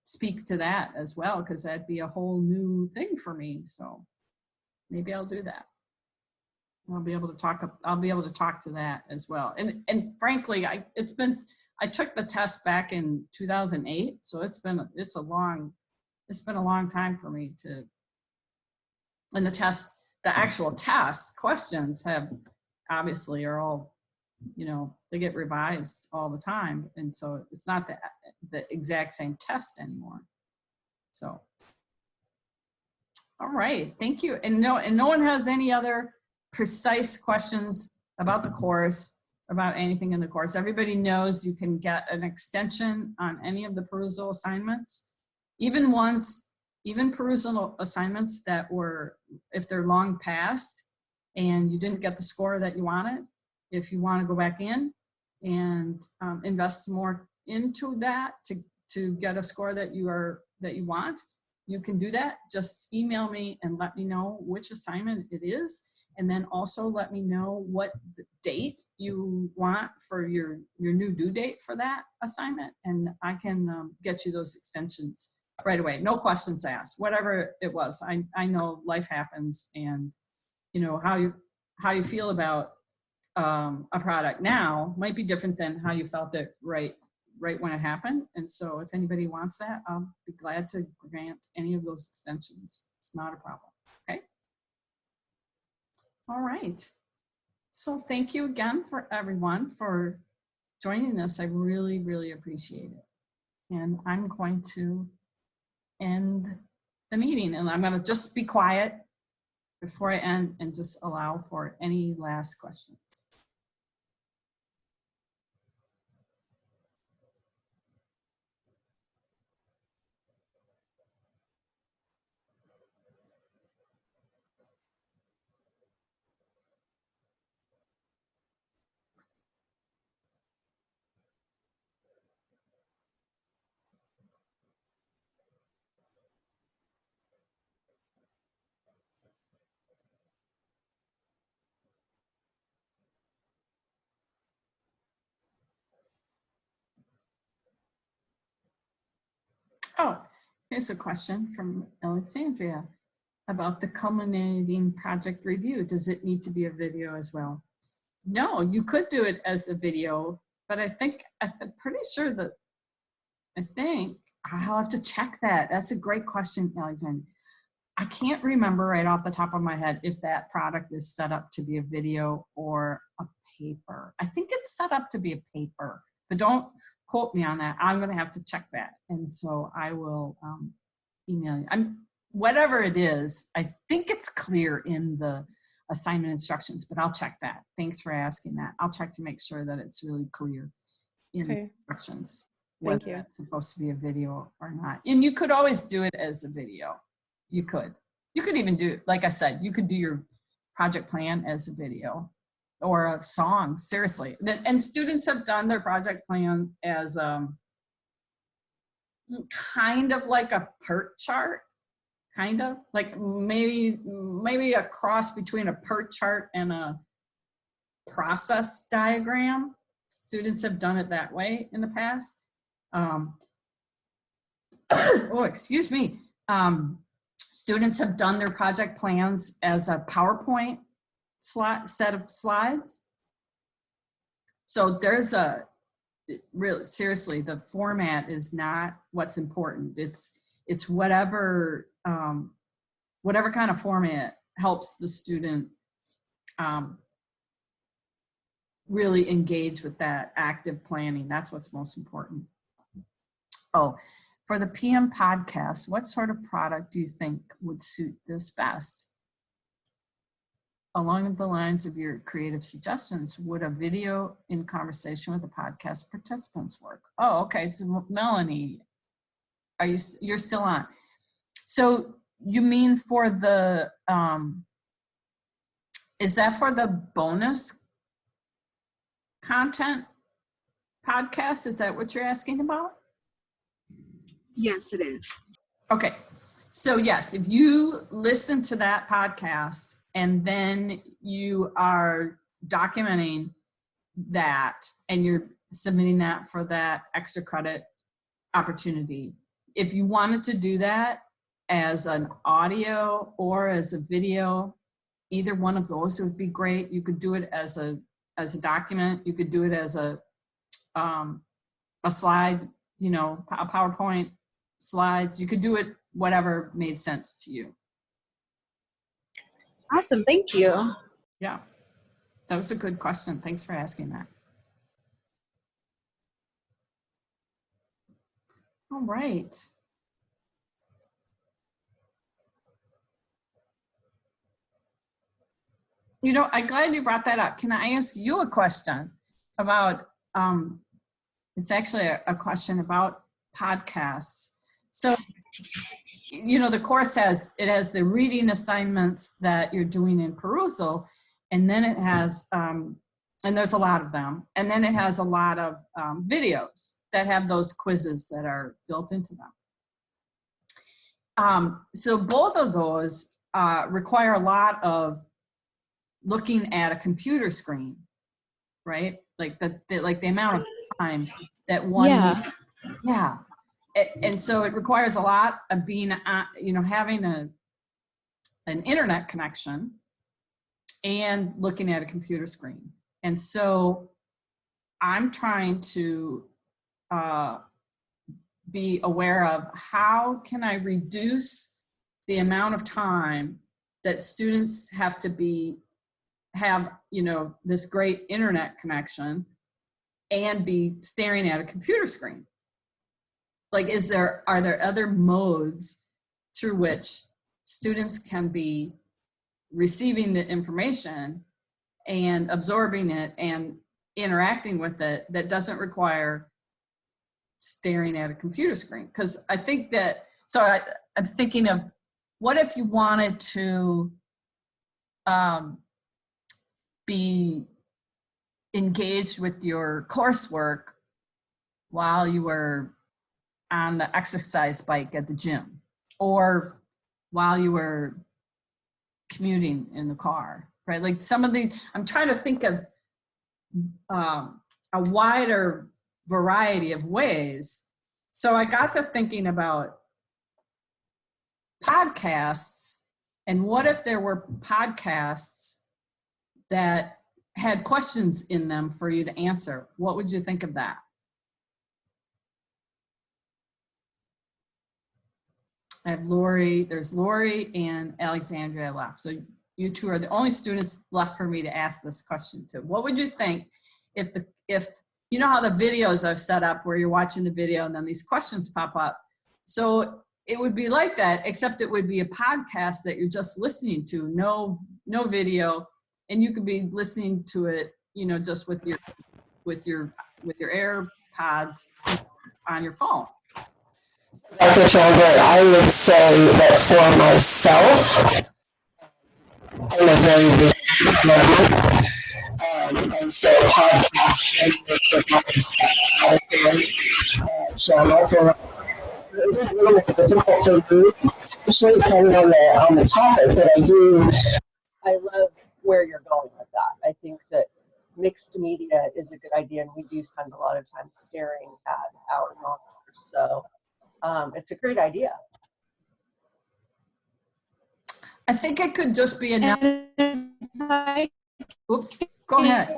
speak to that as well, because that'd be a whole new thing for me. So maybe I'll do that. I'll be able to talk to that as well. And frankly, I took the test back in 2008, so it's been a long time for me to. And the actual test questions obviously are all, you know, they get revised all the time, and so it's not the exact same test anymore. So, all right, thank you. And no one has any other precise questions about the course, about anything in the course. Everybody knows you can get an extension on any of the perusal assignments, even perusal assignments that were, if they're long past and you didn't get the score that you wanted. If you want to go back in and invest some more into that to get a score that you want, you can do that. Just email me and let me know which assignment it is. And then also let me know what date you want for your new due date for that assignment. And I can get you those extensions right away. No questions asked, whatever it was. I know life happens, and you know, how you feel about a product now might be different than how you felt it right when it happened. And so if anybody wants that, I'll be glad to grant any of those extensions. It's not a problem. Okay. All right. So thank you again for everyone for joining us. I really, really appreciate it. And I'm going to end the meeting, and I'm going to just be quiet before I end and just allow for any last questions. Oh, here's a question from Alexandria about the culminating project review. Does it need to be a video as well? No, you could do it as a video, but I'm pretty sure that, I'll have to check that. That's a great question, Alexandria. I can't remember right off the top of my head if that product is set up to be a video or a paper. I think it's set up to be a paper, but don't quote me on that. I'm going to have to check that. And so I will email you. Whatever it is, I think it's clear in the assignment instructions, but I'll check that. Thanks for asking that. I'll check to make sure that it's really clear in the instructions whether it's supposed to be a video or not. And you could always do it as a video. You could even do, like I said, you could do your project plan as a video or a song, seriously. And students have done their project plan as kind of like a PERT chart, kind of like maybe a cross between a PERT chart and a process diagram. Students have done it that way in the past. Oh, excuse me. Students have done their project plans as a PowerPoint set of slides. So there's really, seriously, the format is not what's important. It's whatever kind of format helps the student really engage with that active planning. That's what's most important. Oh, for the PM podcast, what sort of product do you think would suit this best? Along the lines of your creative suggestions, would a video in conversation with the podcast participants work? Oh, okay. So Melanie, you're still on. So you mean for the, is that for the bonus content podcast? Is that what you're asking about? Yes, it is. Okay. So yes, if you listen to that podcast and then you are documenting that and you're submitting that for that extra credit opportunity, if you wanted to do that as an audio or as a video, either one of those would be great. You could do it as a document. You could do it as a slide, you know, a PowerPoint slides. You could do it whatever made sense to you. Awesome, thank you. Yeah, that was a good question. Thanks for asking that. All right. You know, I'm glad you brought that up. Can I ask you a question about, it's actually a question about podcasts. So, you know, the course has the reading assignments that you're doing in Perusal, and then it has, and there's a lot of them, and then it has a lot of videos that have those quizzes that are built into them. So both of those require a lot of looking at a computer screen, right? Like the amount of time that one needs. Yeah. And so it requires a lot of being, you know, having an internet connection and looking at a computer screen. And so I'm trying to be aware of how can I reduce the amount of time that students have to have, you know, this great internet connection and be staring at a computer screen. Like, are there other modes through which students can be receiving the information and absorbing it and interacting with it that doesn't require staring at a computer screen. Because I think that, so I'm thinking of, what if you wanted to be engaged with your coursework while you were on the exercise bike at the gym, or while you were commuting in the car, right? Like some of these, I'm trying to think of a wider variety of ways. So I got to thinking about podcasts, and what if there were podcasts that had questions in them for you to answer? What would you think of that? I have Lori, there's Lori and Alexandria left. So you two are the only students left for me to ask this question to. What would you think if you know how the videos are set up where you're watching the video and then these questions pop up? So it would be like that, except it would be a podcast that you're just listening to, no video, and you could be listening to it, you know, just with your AirPods on your phone. Dr. Chandler, I would say that for myself, I'm a very visual learner, and so podcasts can make it channel for it's a little bit difficult for me, especially depending on the topic, but I love where you're going with that. I think that mixed media is a good idea, and we do spend a lot of time staring at our monitors, so it's a great idea. I think it could just be enough. Oops, go ahead.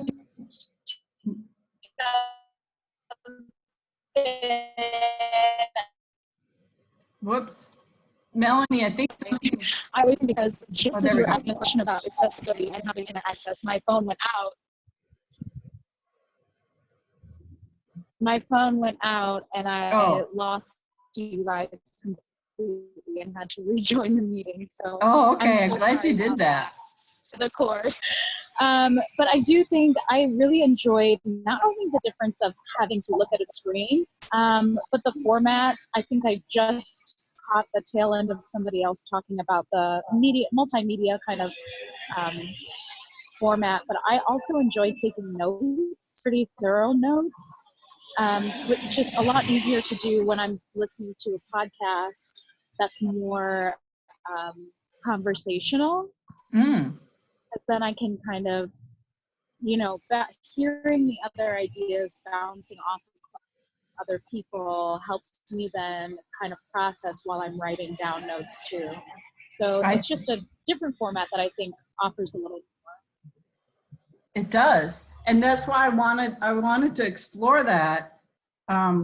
Whoops. Melanie, I think I was, because just as there you we were go. asking a question about accessibility and having internet access, my phone went out. My phone went out and I lost you guys completely and had to rejoin the meeting. So okay. I'm I'm glad you sorry did about that. For the course. But I do think I really enjoyed not only the difference of having to look at a screen, but the format. I think I just caught the tail end of somebody else talking about the multimedia kind of format, but I also enjoyed taking notes, pretty thorough notes, which is a lot easier to do when I'm listening to a podcast that's more conversational. Because then I can kind of, you know, hearing the other ideas bouncing off of other people helps me then kind of process while I'm writing down notes too. So it's just a different format that I think offers a little more. It does. And that's why I wanted to explore that.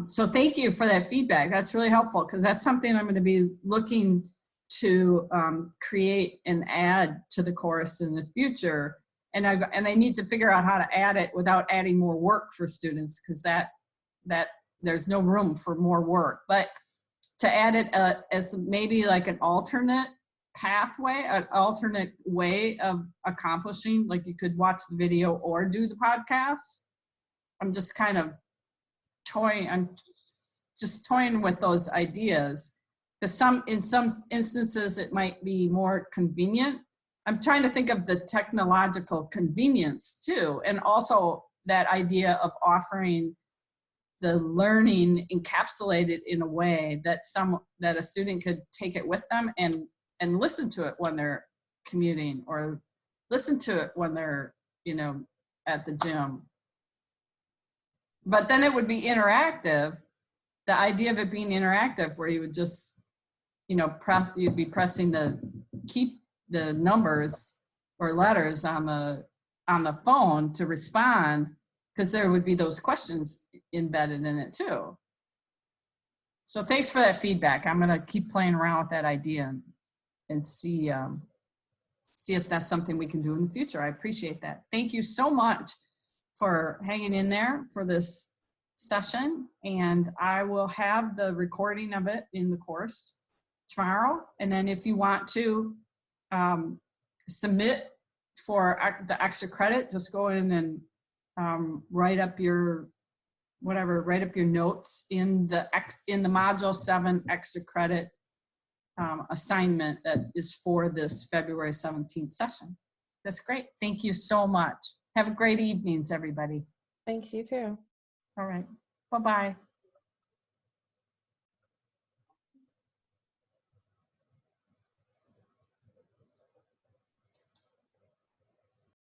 So thank you for that feedback. That's really helpful, because that's something I'm going to be looking to create and add to the course in the future. And I need to figure out how to add it without adding more work for students, because that there's no room for more work. But to add it as maybe like an alternate pathway, an alternate way of accomplishing, like you could watch the video or do the podcast. I'm just kind of toying with those ideas. Because in some instances, it might be more convenient. I'm trying to think of the technological convenience too, and also that idea of offering the learning encapsulated in a way that a student could take it with them and listen to it when they're commuting, or listen to it when they're, you know, at the gym. But then it would be interactive. The idea of it being interactive, where you would just, you know, you'd be pressing keep the numbers or letters on the phone to respond, because there would be those questions embedded in it too. So thanks for that feedback. I'm gonna keep playing around with that idea and see if that's something we can do in the future. I appreciate that. Thank you so much for hanging in there for this session, and I will have the recording of it in the course tomorrow. And then if you want to submit for the extra credit, just go in and write up your notes in the module 7 extra credit assignment that is for this February 17th session. That's great. Thank you so much. Have a great evenings, everybody. Thanks, you too. All right. Bye-bye.